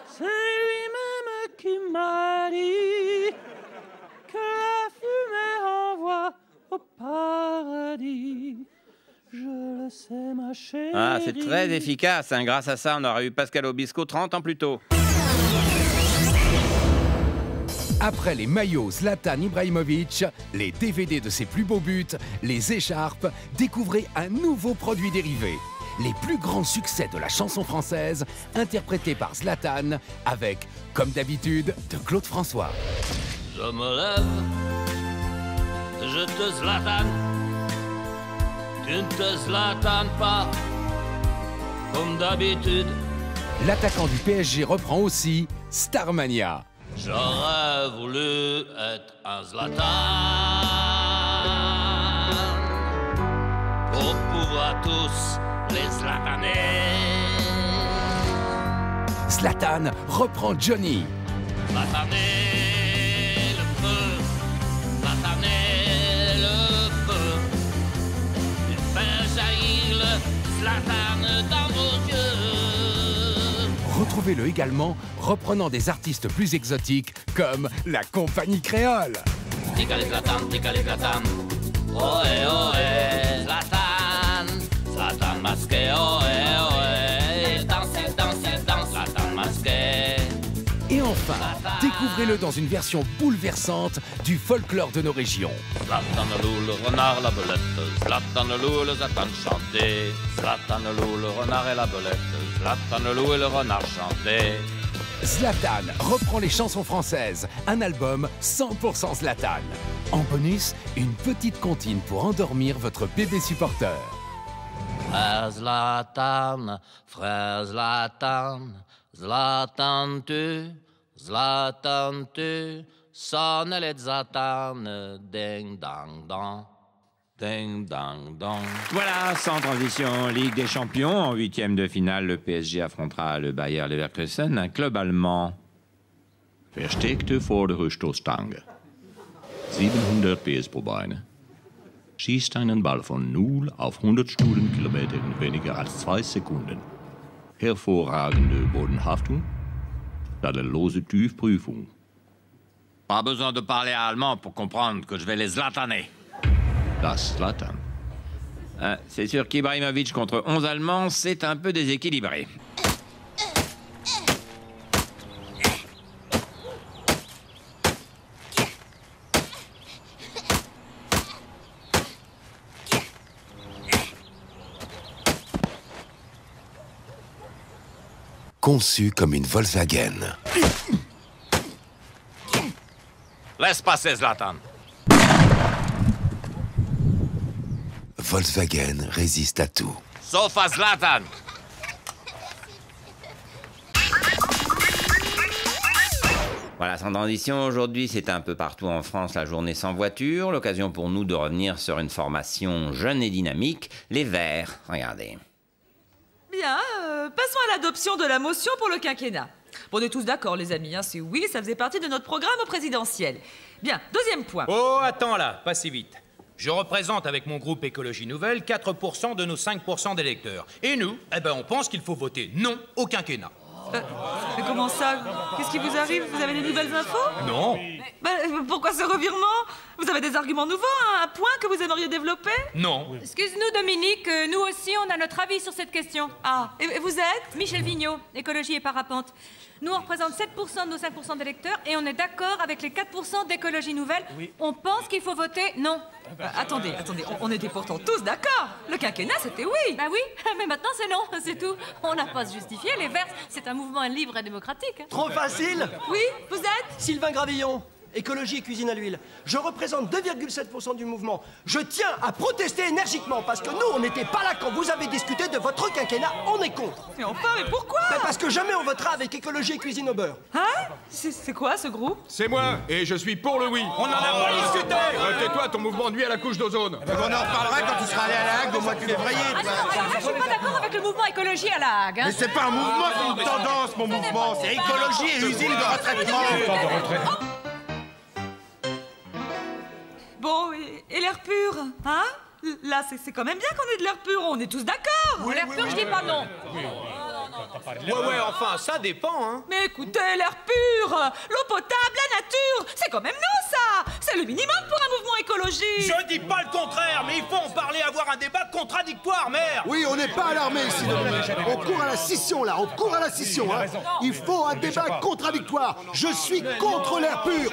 c'est lui-même qui m'a dit que la fumée renvoie au paradis. Je le sais, ma chérie. Ah, c'est très efficace, hein. Grâce à ça, on aurait eu Pascal Obispo 30 ans plus tôt. Après les maillots Zlatan Ibrahimovic, les DVD de ses plus beaux buts, les écharpes, découvrez un nouveau produit dérivé. Les plus grands succès de la chanson française, interprétés par Zlatan, avec, comme d'habitude, de Claude François. Je me lève, je te zlatane, tu ne te zlatanes pas, comme d'habitude. L'attaquant du PSG reprend aussi Starmania. J'aurais voulu être un Zlatan pour pouvoir tous les zlataner. Zlatan reprend Johnny. Zlataner le feu, zlataner le feu, faire jaillir le Zlatan dans vos yeux. Retrouvez-le également reprenant des artistes plus exotiques comme la Compagnie Créole. Tika les Zlatan, ohé ohé, Zlatan, Zlatan masqué, ohé ohé, danse, Zlatan masqué. Et enfin, découvrez-le dans une version bouleversante du folklore de nos régions. Zlatan le loup, le renard, la belette, Zlatan le loup, le Zlatan chanté, Zlatan le loup, le renard et la belette, Zlatan le loup et le renard chanté. Zlatan reprend les chansons françaises, un album 100% Zlatan. En bonus, une petite comptine pour endormir votre bébé supporter. Frère Zlatan, Zlatan tu, sonne les Zlatan, ding dang dang. Ding, dang, dang. Voilà, sans transition, Ligue des Champions. En huitième de finale, le PSG affrontera le Bayer Leverkusen, un club allemand. Versteckte vor der Rückstoßstange. 700 PS pro Beine. Schießt einen Ball von 0 auf 100 Stundenkilometer in weniger als 2 Sekunden. Hervorragende Bodenhaftung. Tadellose TÜV-Prüfung. Pas besoin de parler allemand pour comprendre que je vais les zlataner. Das Zlatan. C'est sûr qu'Ibrahimovic contre 11 Allemands, c'est un peu déséquilibré. Conçu comme une Volkswagen. Laisse passer Zlatan. Volkswagen résiste à tout. Sauf à Zlatan. Voilà, sans transition, aujourd'hui, c'est un peu partout en France la journée sans voiture. L'occasion pour nous de revenir sur une formation jeune et dynamique, les Verts. Regardez. Bien, passons à l'adoption de la motion pour le quinquennat. Bon, on est tous d'accord, les amis, hein, c'est oui, ça faisait partie de notre programme présidentiel. Bien, deuxième point. Oh, attends là, pas si vite. Je représente avec mon groupe Écologie Nouvelle 4% de nos 5% d'électeurs. Et nous, eh ben, on pense qu'il faut voter non au quinquennat. Mais comment ça? Qu'est-ce qui vous arrive? Vous avez des nouvelles infos? Non. Pourquoi ce revirement? Vous avez des arguments nouveaux, un point que vous aimeriez développer? Non. Excuse-nous, Dominique, nous aussi, on a notre avis sur cette question. Ah, et vous êtes? Michel Vigneault, Écologie et Parapente. Nous, on représente 7% de nos 5% d'électeurs et on est d'accord avec les 4% d'Écologie Nouvelle. Oui. On pense qu'il faut voter non. Attendez, on était pourtant tous d'accord. Le quinquennat, c'était oui. Bah oui, mais maintenant c'est non, c'est tout. On n'a pas à se justifier, les Verts, c'est un mouvement libre et démocratique. Trop facile? Oui, vous êtes? Sylvain Gravillon, Écologie et Cuisine à l'huile. Je représente 2,7% du mouvement. Je tiens à protester énergiquement parce que nous, on n'était pas là quand vous avez discuté de votre quinquennat. On est contre. Mais enfin, mais pourquoi? Parce que jamais on votera avec Écologie et Cuisine au beurre. Hein? C'est quoi ce groupe? C'est moi, et je suis pour le oui. On n'en a pas discuté. Tais-toi, ton mouvement nuit à la couche d'ozone. On en reparlera quand tu seras allé à la Hague, au moins tu les vrayais. Je suis pas d'accord avec le mouvement Écologie à la Hague. Mais c'est pas un mouvement, c'est une tendance, mon mouvement. C'est écologie et usine de retraitement. Bon, et l'air pur, hein? Là, c'est quand même bien qu'on ait de l'air pur, on est tous d'accord. L'air pur, je dis pas non. Ouais, enfin, ça dépend, hein. Mais écoutez, l'air pur, l'eau potable, la nature, c'est quand même nous, ça. C'est le minimum pour un mouvement écologique. Je dis pas le contraire, mais il faut en parler, avoir un débat contradictoire, merde. Oui, on n'est pas alarmé ici, Dominique. On court à la scission, là, on court à la scission, hein. Il faut un débat contradictoire. Je suis contre l'air pur.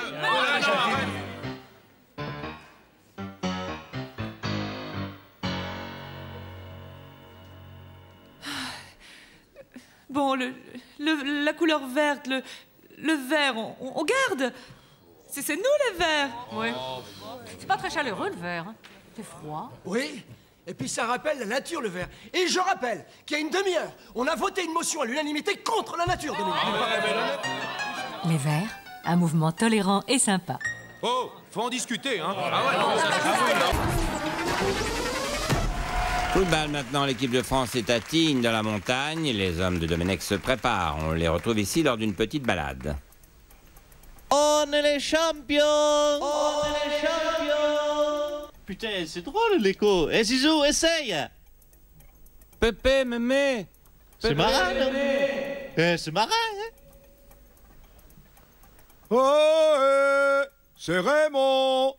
Bon, la couleur verte, le vert, on garde. C'est nous les verts. Ouais. C'est pas très chaleureux le vert. Hein. C'est froid. Oui. Et puis ça rappelle la nature, le vert. Et je rappelle qu'il y a une demi-heure, on a voté une motion à l'unanimité contre la nature, Dominique. Les Verts, un mouvement tolérant et sympa. Oh, faut en discuter, hein. Ah ouais, non, ça... Football maintenant, l'équipe de France est à Tignes dans la montagne. Les hommes de Domenech se préparent. On les retrouve ici lors d'une petite balade. On est les champions! On est les champions! Putain, c'est drôle l'écho. Eh Zizou, essaye! Pépé, mémé! C'est marrant, non? C'est marrant, hein? Oh, c'est Raymond!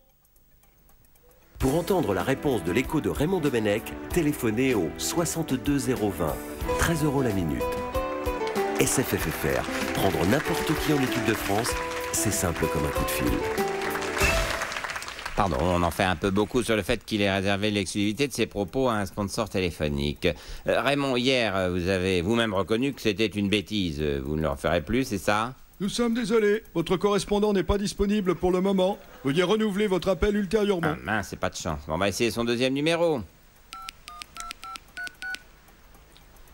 Pour entendre la réponse de l'écho de Raymond Domenech, téléphonez au 62020, 13 € la minute. SFFFR, prendre n'importe qui en équipe de France, c'est simple comme un coup de fil. Pardon, on en fait un peu beaucoup sur le fait qu'il ait réservé l'exclusivité de ses propos à un sponsor téléphonique. Raymond, hier, vous avez vous-même reconnu que c'était une bêtise. Vous ne le referez plus, c'est ça? Nous sommes désolés, votre correspondant n'est pas disponible pour le moment. Veuillez renouveler votre appel ultérieurement. Ah mince, c'est pas de chance. On va essayer son deuxième numéro.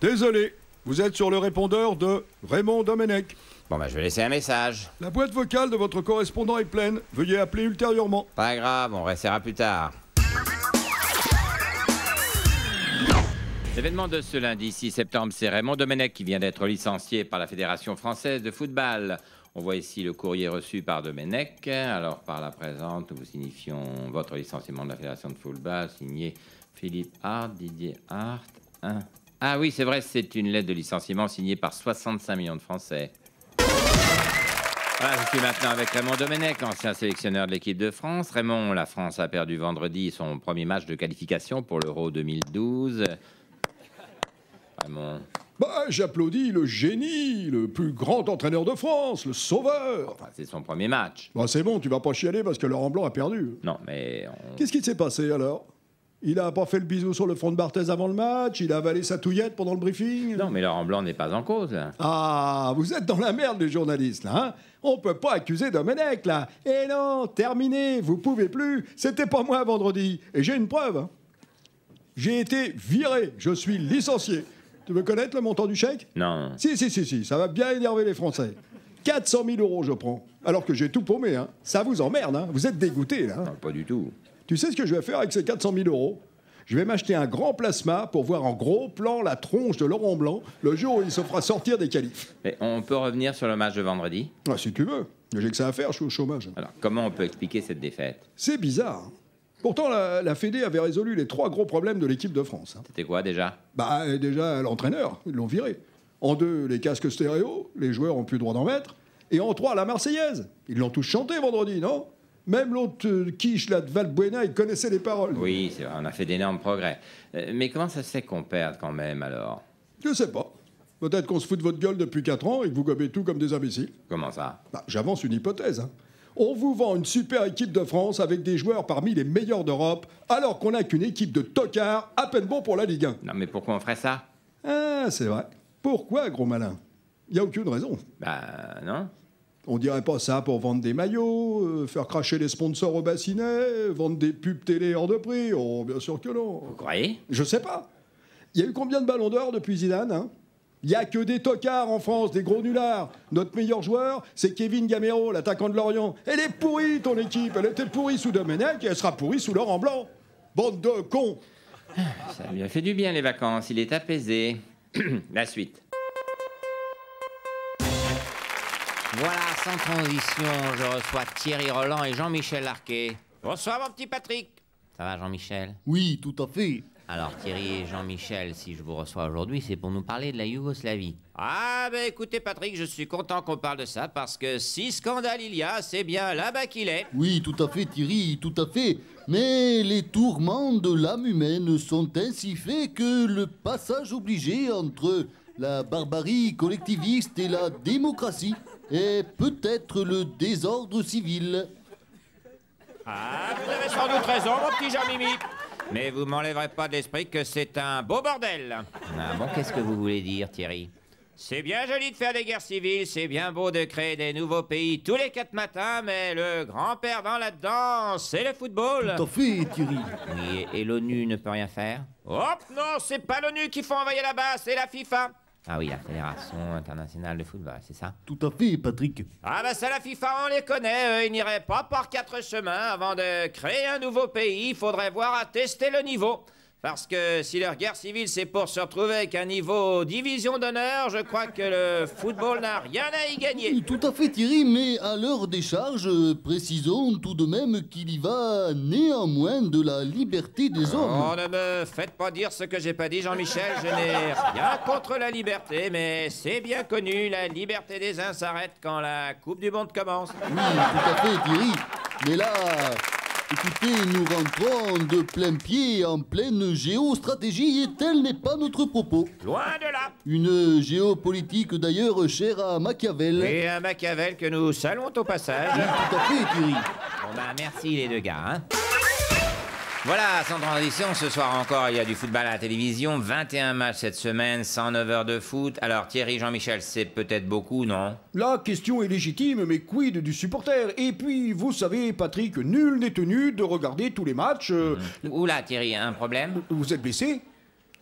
Désolé, vous êtes sur le répondeur de Raymond Domenech. Bon bah je vais laisser un message. La boîte vocale de votre correspondant est pleine. Veuillez appeler ultérieurement. Pas grave, on restera plus tard. L'événement de ce lundi 6 septembre, c'est Raymond Domenech qui vient d'être licencié par la Fédération française de football. On voit ici le courrier reçu par Domenech. Alors, par la présente, nous vous signifions votre licenciement de la Fédération de football, signé Philippe Hart, Didier Hart. Ah oui, c'est vrai, c'est une lettre de licenciement signée par 65 millions de Français. Voilà, je suis maintenant avec Raymond Domenech, ancien sélectionneur de l'équipe de France. Raymond, la France a perdu vendredi son premier match de qualification pour l'Euro 2012. Raymond. Bah, j'applaudis le génie, le plus grand entraîneur de France, le sauveur. Enfin, c'est son premier match. Bah, c'est bon, tu vas pas chialer parce que Laurent Blanc a perdu. Non, mais... Qu'est-ce qui s'est passé alors? Il a pas fait le bisou sur le front de Barthez avant le match? Il a avalé sa touillette pendant le briefing? Non, mais Laurent Blanc n'est pas en cause. Ah, vous êtes dans la merde, les journalistes, là, hein? On peut pas accuser Domenech, là. Eh non, terminé, vous pouvez plus. C'était pas moi vendredi. Et j'ai une preuve. Hein. J'ai été viré, je suis licencié. Tu veux connaître le montant du chèque? Non. Si, ça va bien énerver les Français. 400 000 € je prends. Alors que j'ai tout paumé, hein. Ça vous emmerde, hein. Vous êtes dégoûtés, là. Non, pas du tout. Tu sais ce que je vais faire avec ces 400 000 €? Je vais m'acheter un grand plasma pour voir en gros plan la tronche de Laurent Blanc le jour où il se fera sortir des qualifs. Mais on peut revenir sur le match de vendredi? Ah, si tu veux. J'ai que ça à faire, je suis au chômage. Alors, comment on peut expliquer cette défaite? C'est bizarre. Pourtant, la Fédé avait résolu les 3 gros problèmes de l'équipe de France. Hein. C'était quoi, déjà? Bah, déjà, l'entraîneur. Ils l'ont viré. En 2, les casques stéréo. Les joueurs ont plus le droit d'en mettre. Et en 3, la Marseillaise. Ils l'ont tous chanté vendredi, non? Même l'autre quiche, là, de Valbuena, il connaissait les paroles. Oui, c'est vrai, on a fait d'énormes progrès. Mais comment ça se fait qu'on perde quand même, alors? Je sais pas. Peut-être qu'on se fout de votre gueule depuis 4 ans et que vous gobez tout comme des imbéciles. Comment ça? Bah, j'avance une hypothèse. Hein. On vous vend une super équipe de France avec des joueurs parmi les meilleurs d'Europe, alors qu'on n'a qu'une équipe de tocards à peine bon pour la Ligue 1. Non, mais pourquoi on ferait ça? Ah, c'est vrai. Pourquoi, gros malin? Il n'y a aucune raison. Bah, non. On dirait pas ça pour vendre des maillots, faire cracher les sponsors au bassinet, vendre des pubs télé hors de prix. Oh, bien sûr que non. Vous croyez? Je sais pas. Il y a eu combien de ballons d'or depuis Zidane, hein? Il y a que des tocards en France, des gros nullards. Notre meilleur joueur, c'est Kevin Gamero, l'attaquant de Lorient. Elle est pourrie, ton équipe. Elle était pourrie sous Domenech et elle sera pourrie sous Laurent Blanc. Bande de cons. Ça lui a fait du bien, les vacances. Il est apaisé. La suite. Voilà, sans transition, je reçois Thierry Roland et Jean-Michel Larquet. Bonsoir, mon petit Patrick. Ça va, Jean-Michel? Oui, tout à fait. Alors, Thierry et Jean-Michel, si je vous reçois aujourd'hui, c'est pour nous parler de la Yougoslavie. Ah, ben écoutez, Patrick, je suis content qu'on parle de ça, parce que si scandale il y a, c'est bien là-bas qu'il est. Oui, tout à fait, Thierry, tout à fait. Mais les tourments de l'âme humaine sont ainsi faits que le passage obligé entre la barbarie collectiviste et la démocratie est peut-être le désordre civil. Ah, vous avez sans doute raison, mon petit Jean-Mimi. Mais vous m'enlèverez pas de l'esprit que c'est un beau bordel. Ah bon, qu'est-ce que vous voulez dire, Thierry? C'est bien joli de faire des guerres civiles, c'est bien beau de créer des nouveaux pays tous les 4 matins, mais le grand perdant là-dedans, c'est le football. Tout à fait, Thierry. Oui, et l'ONU ne peut rien faire? Hop, non, c'est pas l'ONU qu'il faut envoyer là-bas, c'est la FIFA. Ah oui, la Fédération internationale de football, c'est ça? Tout à fait, Patrick. Ah bah ça, la FIFA, on les connaît. Ils n'iraient pas par 4 chemins. Avant de créer un nouveau pays, il faudrait voir à tester le niveau. Parce que si leur guerre civile, c'est pour se retrouver avec un niveau division d'honneur, je crois que le football n'a rien à y gagner. Tout à fait, Thierry, mais à l'heure des charges, précisons tout de même qu'il y va néanmoins de la liberté des hommes. Oh, ne me faites pas dire ce que j'ai pas dit, Jean-Michel. Je n'ai rien contre la liberté, mais c'est bien connu, la liberté des uns s'arrête quand la Coupe du Monde commence. Oui, tout à fait, Thierry. Mais là, Écoutez, nous rentrons de plein pied en pleine géostratégie et tel n'est pas notre propos. Loin de là. Une géopolitique d'ailleurs chère à Machiavel. Et à Machiavel que nous saluons au passage. Tout à fait, Thierry. Bon bah merci les deux gars. Hein. Voilà, sans transition, ce soir encore, il y a du football à la télévision. 21 matchs cette semaine, 109 heures de foot. Alors Thierry, Jean-Michel, c'est peut-être beaucoup, non? La question est légitime, mais quid du supporter? Et puis, vous savez, Patrick, nul n'est tenu de regarder tous les matchs. Oula, Thierry, un problème? Vous êtes blessé?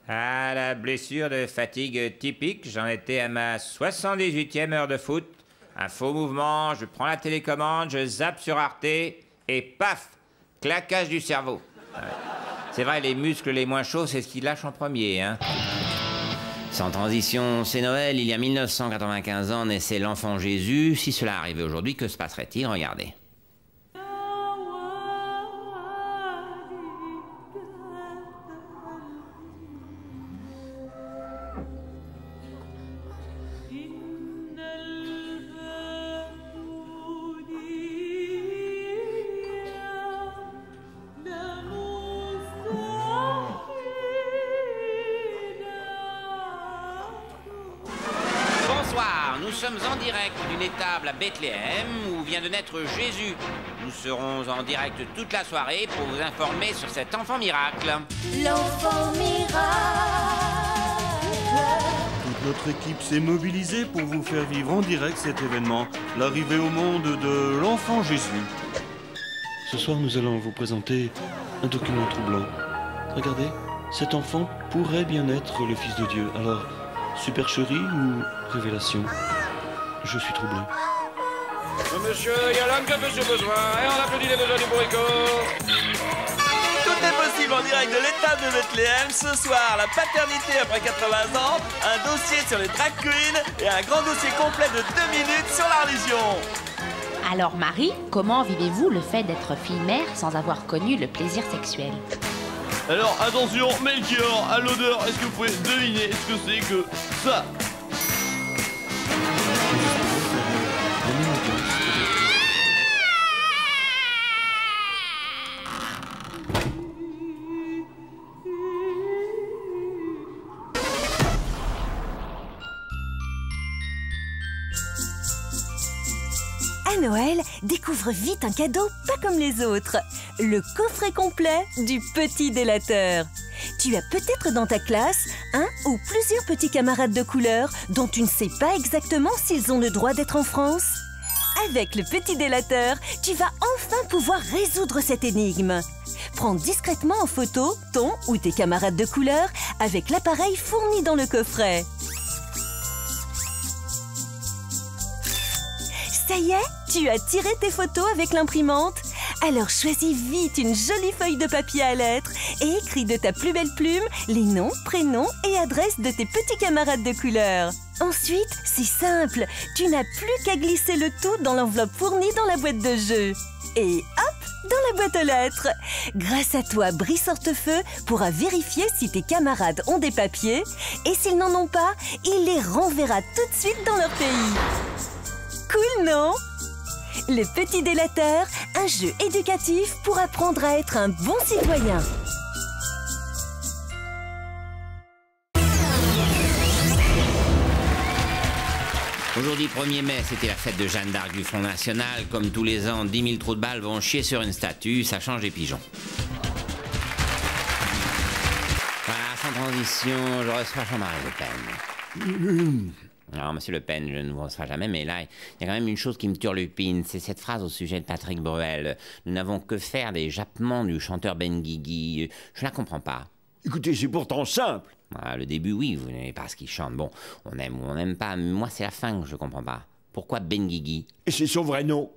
Ah, la blessure de fatigue typique. J'en étais à ma 78e heure de foot. Un faux mouvement, je prends la télécommande, je zappe sur Arte et paf, claquage du cerveau. C'est vrai, les muscles les moins chauds, c'est ce qui lâche en premier, hein. Sans transition, c'est Noël. Il y a 1995 ans naissait l'enfant Jésus. Si cela arrivait aujourd'hui, que se passerait-il? Regardez. Nous sommes en direct d'une étable à Bethléem où vient de naître Jésus. Nous serons en direct toute la soirée pour vous informer sur cet enfant miracle. L'enfant miracle. Toute notre équipe s'est mobilisée pour vous faire vivre en direct cet événement, l'arrivée au monde de l'enfant Jésus. Ce soir, nous allons vous présenter un document troublant. Regardez, cet enfant pourrait bien être le Fils de Dieu. Alors, supercherie ou révélation? Je suis troublé. Monsieur, il y a l'homme qui a fait ce besoin, et on applaudit les besoins du bourricot. Tout est possible en direct de l'étable de Bethléem. Ce soir, la paternité après 80 ans, un dossier sur les drag queens et un grand dossier complet de 2 minutes sur la religion. Alors Marie, comment vivez-vous le fait d'être fille-mère sans avoir connu le plaisir sexuel? Alors attention, Melchior, à l'odeur, est-ce que vous pouvez deviner ce que c'est que ça? À Noël, découvre vite un cadeau pas comme les autres. Le coffret complet du Petit Délateur. Tu as peut-être dans ta classe un ou plusieurs petits camarades de couleur dont tu ne sais pas exactement s'ils ont le droit d'être en France. Avec le Petit Délateur, tu vas enfin pouvoir résoudre cette énigme. Prends discrètement en photo ton ou tes camarades de couleur avec l'appareil fourni dans le coffret. Ça y est, tu as tiré tes photos avec l'imprimante? Alors choisis vite une jolie feuille de papier à lettres et écris de ta plus belle plume les noms, prénoms et adresses de tes petits camarades de couleur. Ensuite, c'est simple, tu n'as plus qu'à glisser le tout dans l'enveloppe fournie dans la boîte de jeu. Et hop, dans la boîte aux lettres. Grâce à toi, Brice Hortefeux pourra vérifier si tes camarades ont des papiers et s'ils n'en ont pas, il les renverra tout de suite dans leur pays. Cool, non? Le Petit Délateur, un jeu éducatif pour apprendre à être un bon citoyen. Aujourd'hui, 1er mai, c'était la fête de Jeanne d'Arc du Front National. Comme tous les ans, 10 000 trous de balles vont chier sur une statue, ça change des pigeons. Voilà, sans transition, je reçois Jean-Marie Le Pen. Alors, monsieur Le Pen, je ne vous reçois jamais, mais là, il y a quand même une chose qui me turlupine, c'est cette phrase au sujet de Patrick Bruel. Nous n'avons que faire des jappements du chanteur Ben Guigui. Je la comprends pas. Écoutez, c'est pourtant simple. Ah, le début, oui, vous n'aimez pas ce qu'il chante. Bon, on aime ou on n'aime pas, mais moi, c'est la fin que je comprends pas. Pourquoi Ben Guigui? Et c'est son vrai nom.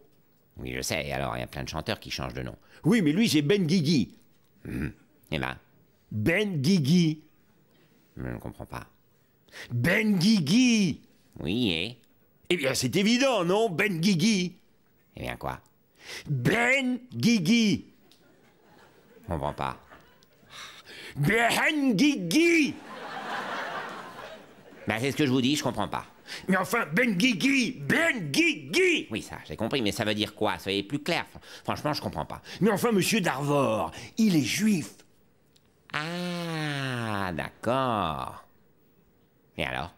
Oui, je sais, alors il y a plein de chanteurs qui changent de nom. Oui, mais lui, c'est Ben Guigui. Et ben? Ben Guigui. Je ne comprends pas. Ben Guigui. Oui, et? Eh bien, c'est évident, non? Ben Guigui. Eh bien, quoi? Ben Guigui. Je comprends pas. Ben Guigui. Ben, c'est ce que je vous dis, je comprends pas. Mais enfin, Benguigui! Oui, ça, j'ai compris, mais ça veut dire quoi? Soyez plus clair. Franchement, je comprends pas. Mais enfin, monsieur Darvor, il est juif. Ah, d'accord. Et alors?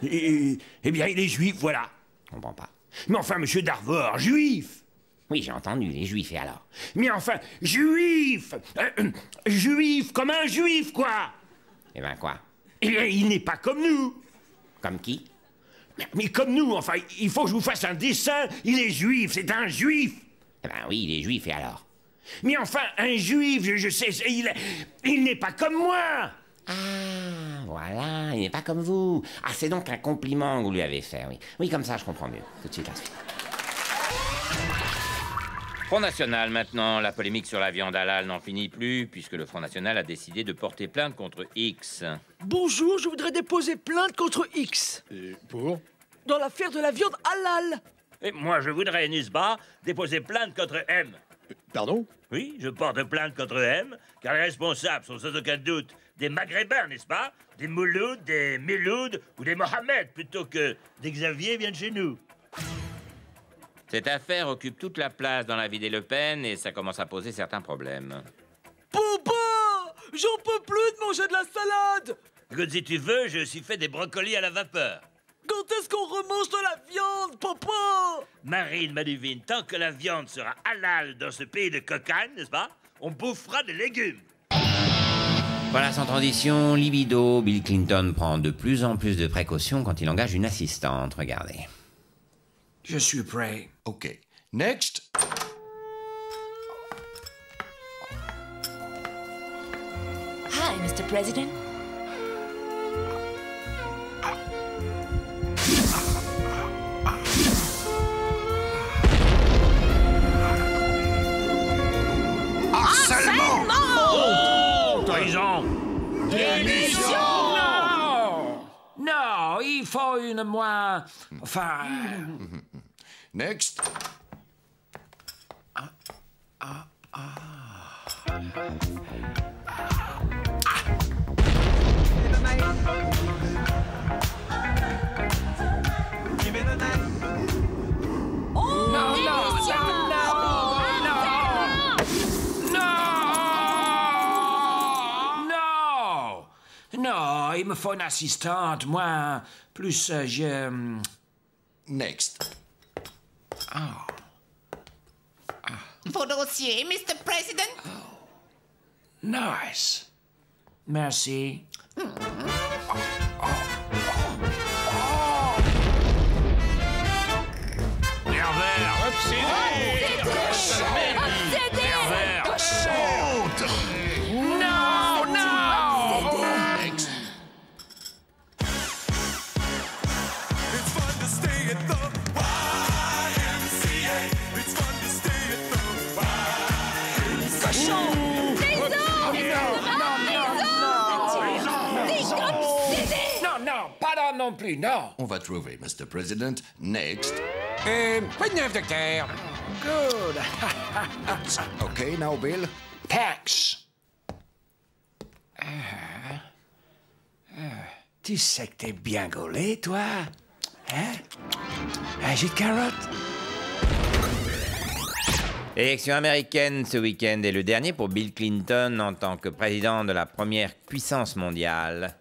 Eh bien, il est juif, voilà. Je comprends pas. Mais enfin, monsieur Darvor, juif! Oui, j'ai entendu, les juifs, et alors? Mais enfin, juif! Juif, comme un juif, quoi! Eh ben quoi? Eh bien, il n'est pas comme nous! Comme qui? Mais comme nous, enfin, il faut que je vous fasse un dessin. Il est juif, c'est un juif. Eh ben oui, il est juif, et alors? Mais enfin, un juif, je sais, il n'est pas comme moi. Ah, voilà, il n'est pas comme vous. Ah, c'est donc un compliment que vous lui avez fait, oui. Oui, comme ça, je comprends mieux. Tout de suite, la suite. Front National maintenant, la polémique sur la viande halal n'en finit plus, puisque le Front National a décidé de porter plainte contre X. Bonjour, je voudrais déposer plainte contre X. Et pour? Dans l'affaire de la viande halal. Et moi, je voudrais, n'est-ce pas, déposer plainte contre M. Pardon? Oui, je porte plainte contre M, car les responsables sont sans aucun doute des Maghrébins, n'est-ce pas? Des Moulouds, des Milouds ou des Mohamed, plutôt que des Xavier viennent chez nous. Cette affaire occupe toute la place dans la vie des Le Pen et ça commence à poser certains problèmes. Papa! J'en peux plus de manger de la salade! Écoute, si tu veux, j'ai aussi fait des brocolis à la vapeur. Quand est-ce qu'on remange de la viande, papa? Marine, ma divine, tant que la viande sera halal dans ce pays de cocagne, n'est-ce pas? On bouffera des légumes. Voilà, sans transition, libido, Bill Clinton prend de plus en plus de précautions quand il engage une assistante. Regardez. Je suis prêt. OK. Next. Hi, Mr. President. Harcèlement! Oh, trahison! Démission! Non! Non, il faut une moins... Enfin... Next. Non, il me faut une assistante, moi, plus Next. Vos dossiers, Mr. President. Nice. Merci. Non, non! Next. Non plus, non. On va trouver, Mr. President. Next. Quoi de neuf, docteur? Good. OK, now, Bill. Thanks. Tu sais que t'es bien gaulé, toi? Hein? Un jus de carotte? L'élection américaine ce week-end est le dernier pour Bill Clinton en tant que président de la première puissance mondiale.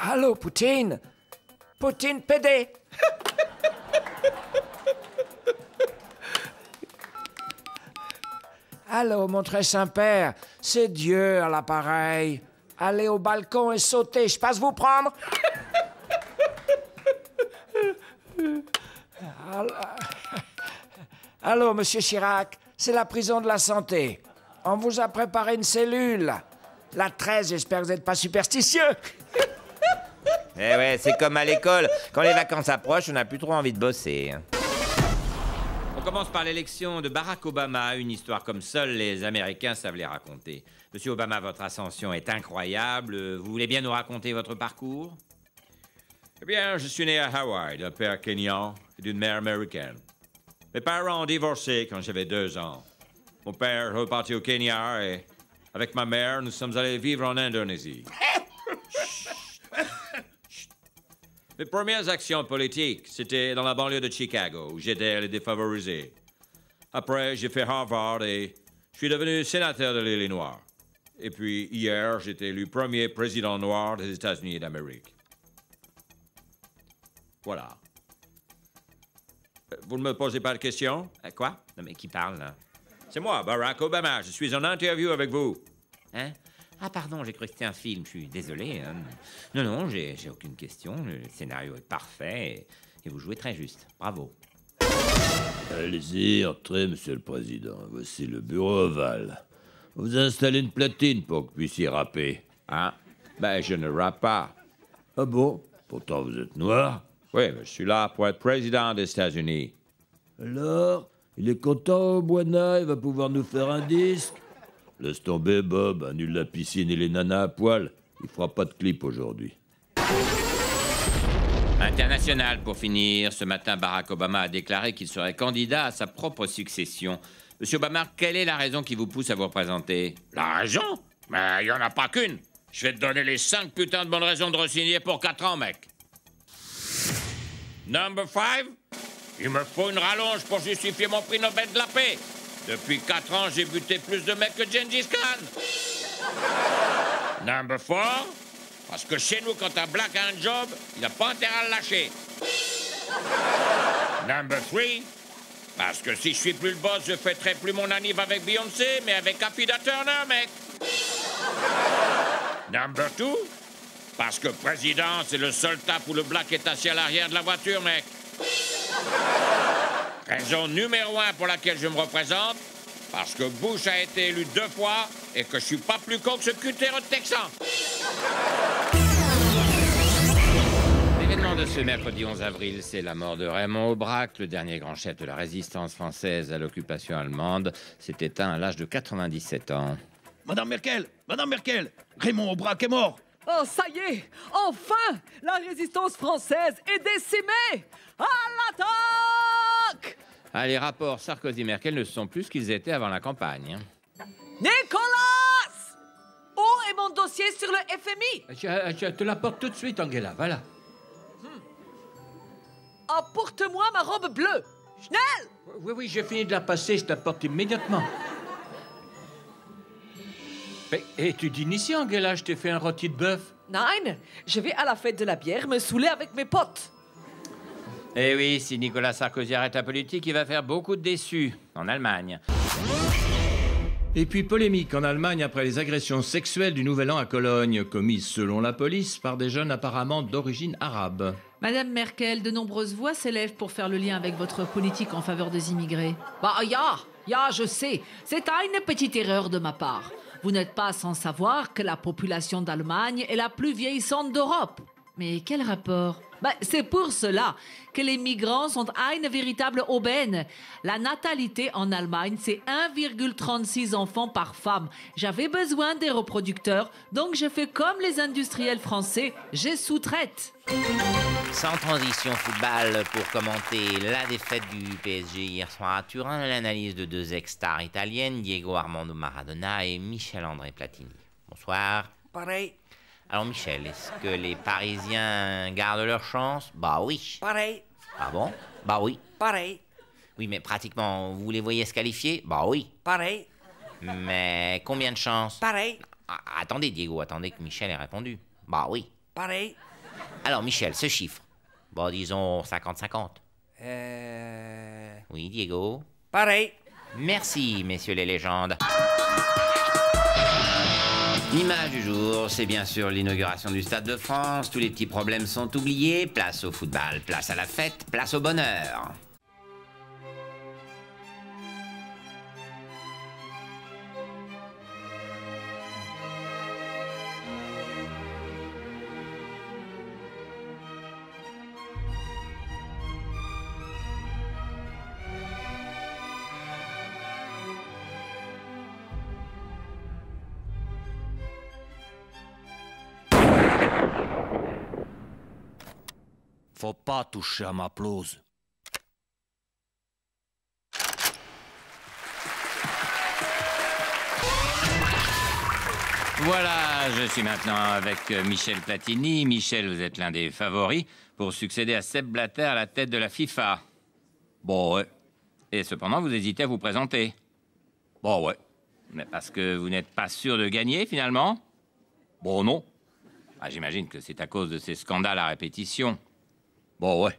Allô, Poutine? Poutine PD. Allô, mon très Saint-Père, c'est Dieu à l'appareil. Allez au balcon et sautez, je passe vous prendre. Allô, monsieur Chirac, c'est la prison de la santé. On vous a préparé une cellule. La 13, j'espère que vous n'êtes pas superstitieux. Eh ouais, c'est comme à l'école. Quand les vacances approchent, on n'a plus trop envie de bosser. On commence par l'élection de Barack Obama, une histoire comme seuls les Américains savent les raconter. Monsieur Obama, votre ascension est incroyable. Vous voulez bien nous raconter votre parcours? Eh bien, je suis né à Hawaï, d'un père kényan et d'une mère américaine. Mes parents ont divorcé quand j'avais 2 ans. Mon père est reparti au Kenya et, avec ma mère, nous sommes allés vivre en Indonésie. Mes premières actions politiques, c'était dans la banlieue de Chicago, où j'aidais les défavorisés. Après, j'ai fait Harvard et je suis devenu sénateur de l'Illinois. Et puis, hier, j'ai été élu premier président noir des États-Unis d'Amérique. Voilà. Vous ne me posez pas de questions? Quoi? Non, mais qui parle, là? C'est moi, Barack Obama. Je suis en interview avec vous. Hein? Ah, pardon, j'ai cru que c'était un film. Je suis désolé. Hein. Non, j'ai aucune question. Le scénario est parfait et vous jouez très juste. Bravo. Allez-y, entrez, monsieur le président. Voici le bureau ovale. Vous installez une platine pour que vous puissiez rapper. Ah, ben je ne rappe pas. Ah bon? Pourtant, vous êtes noir. Oui, mais je suis là pour être président des États-Unis. Alors, il est content, Buana, il va pouvoir nous faire un disque. Laisse tomber, Bob, annule la piscine et les nanas à poil. Il fera pas de clip aujourd'hui. International, pour finir. Ce matin, Barack Obama a déclaré qu'il serait candidat à sa propre succession. Monsieur Obama, quelle est la raison qui vous pousse à vous représenter? La raison? Mais il n'y en a pas qu'une. Je vais te donner les 5 putains de bonnes raisons de re-signer pour 4 ans, mec. Number 5, il me faut une rallonge pour justifier mon prix Nobel de la paix. Depuis 4 ans, j'ai buté plus de mecs que Gengis Khan. Number 4, parce que chez nous, quand un black a un job, il n'a pas intérêt à le lâcher. Number 3, parce que si je suis plus le boss, je fêterai plus mon anniv avec Beyoncé, mais avec Affida Turner, mec. Number 2, parce que président, c'est le seul tap où le black est assis à l'arrière de la voiture, mec. Raison numéro 1 pour laquelle je me représente, parce que Bush a été élu 2 fois et que je suis pas plus con que ce cutéreux de Texan. L'événement de ce mercredi 11 avril, c'est la mort de Raymond Aubrac, le dernier grand chef de la résistance française à l'occupation allemande. S'est éteint à l'âge de 97 ans. Madame Merkel, Raymond Aubrac est mort. Oh, ça y est, enfin, la résistance française est décimée. À l'attaque! Ah, les rapports Sarkozy-Merkel ne sont plus ce qu'ils étaient avant la campagne. Nicolas! Où est mon dossier sur le FMI? Je te l'apporte tout de suite, Angela, voilà. Apporte-moi ma robe bleue. Schnell! Oui, j'ai fini de la passer, je t'apporte immédiatement. Et tu dînes ici, Angela, je t'ai fait un rôti de bœuf. Nein, je vais à la fête de la bière me saouler avec mes potes. Eh oui, si Nicolas Sarkozy arrête la politique, il va faire beaucoup de déçus en Allemagne. Et puis polémique en Allemagne après les agressions sexuelles du Nouvel An à Cologne, commises selon la police par des jeunes apparemment d'origine arabe. Madame Merkel, de nombreuses voix s'élèvent pour faire le lien avec votre politique en faveur des immigrés. Bah, je sais, c'est une petite erreur de ma part. Vous n'êtes pas sans savoir que la population d'Allemagne est la plus vieillissante d'Europe. Mais quel rapport? C'est pour cela que les migrants sont une véritable aubaine. La natalité en Allemagne, c'est 1,36 enfants par femme. J'avais besoin des reproducteurs, donc je fais comme les industriels français, je sous-traite. Sans transition football pour commenter la défaite du PSG hier soir à Turin, l'analyse de 2 ex-stars italiennes, Diego Armando Maradona et Michel-André Platini. Bonsoir. Pareil. Alors Michel, est-ce que les Parisiens gardent leur chance? Bah oui. Pareil. Ah bon? Bah oui. Pareil. Oui, mais pratiquement, vous les voyez se qualifier? Bah oui. Pareil. Mais combien de chances? Pareil. Attendez Diego, attendez que Michel ait répondu. Bah oui. Pareil. Alors Michel, ce chiffre? Bon, disons 50-50. Oui, Diego? Pareil. Merci, messieurs les légendes. L'image du jour, c'est bien sûr l'inauguration du Stade de France. Tous les petits problèmes sont oubliés. Place au football, place à la fête, place au bonheur. Faut pas toucher à ma pelouse. Voilà, je suis maintenant avec Michel Platini. Michel, vous êtes l'un des favoris pour succéder à Sepp Blatter à la tête de la FIFA. Bon, ouais. Et cependant, vous hésitez à vous présenter. Bon, ouais. Mais parce que vous n'êtes pas sûr de gagner, finalement? Bon, non. Ah, j'imagine que c'est à cause de ces scandales à répétition. Bon, ouais.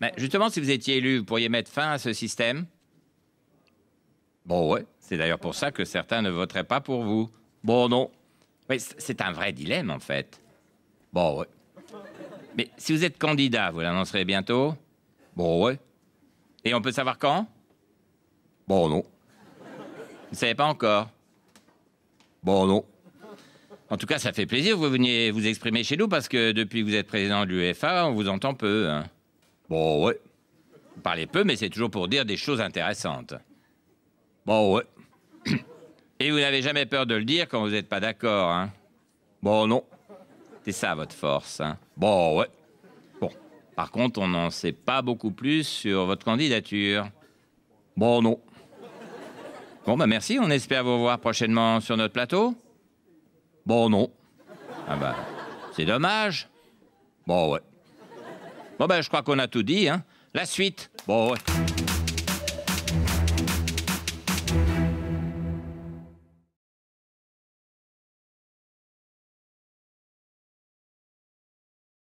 Mais justement, si vous étiez élu, vous pourriez mettre fin à ce système? Bon, ouais. C'est d'ailleurs pour ça que certains ne voteraient pas pour vous. Bon, non. Oui, c'est un vrai dilemme, en fait. Bon, ouais. Mais si vous êtes candidat, vous l'annoncerez bientôt? Bon, ouais. Et on peut savoir quand? Bon, non. Vous ne savez pas encore? Bon, non. En tout cas, ça fait plaisir que vous veniez vous exprimer chez nous, parce que depuis que vous êtes président de l'UEFA, on vous entend peu, hein. Bon, ouais. Vous parlez peu, mais c'est toujours pour dire des choses intéressantes. Bon, ouais. Et vous n'avez jamais peur de le dire quand vous n'êtes pas d'accord, hein? Bon, non. C'est ça, votre force, hein? Bon, ouais. Bon. Par contre, on n'en sait pas beaucoup plus sur votre candidature. Bon, non. Bon, bah merci. On espère vous revoir prochainement sur notre plateau. Bon, non. Ah bah, c'est dommage. Bon, ouais. Bon, bah, je crois qu'on a tout dit, hein? La suite. Bon, ouais.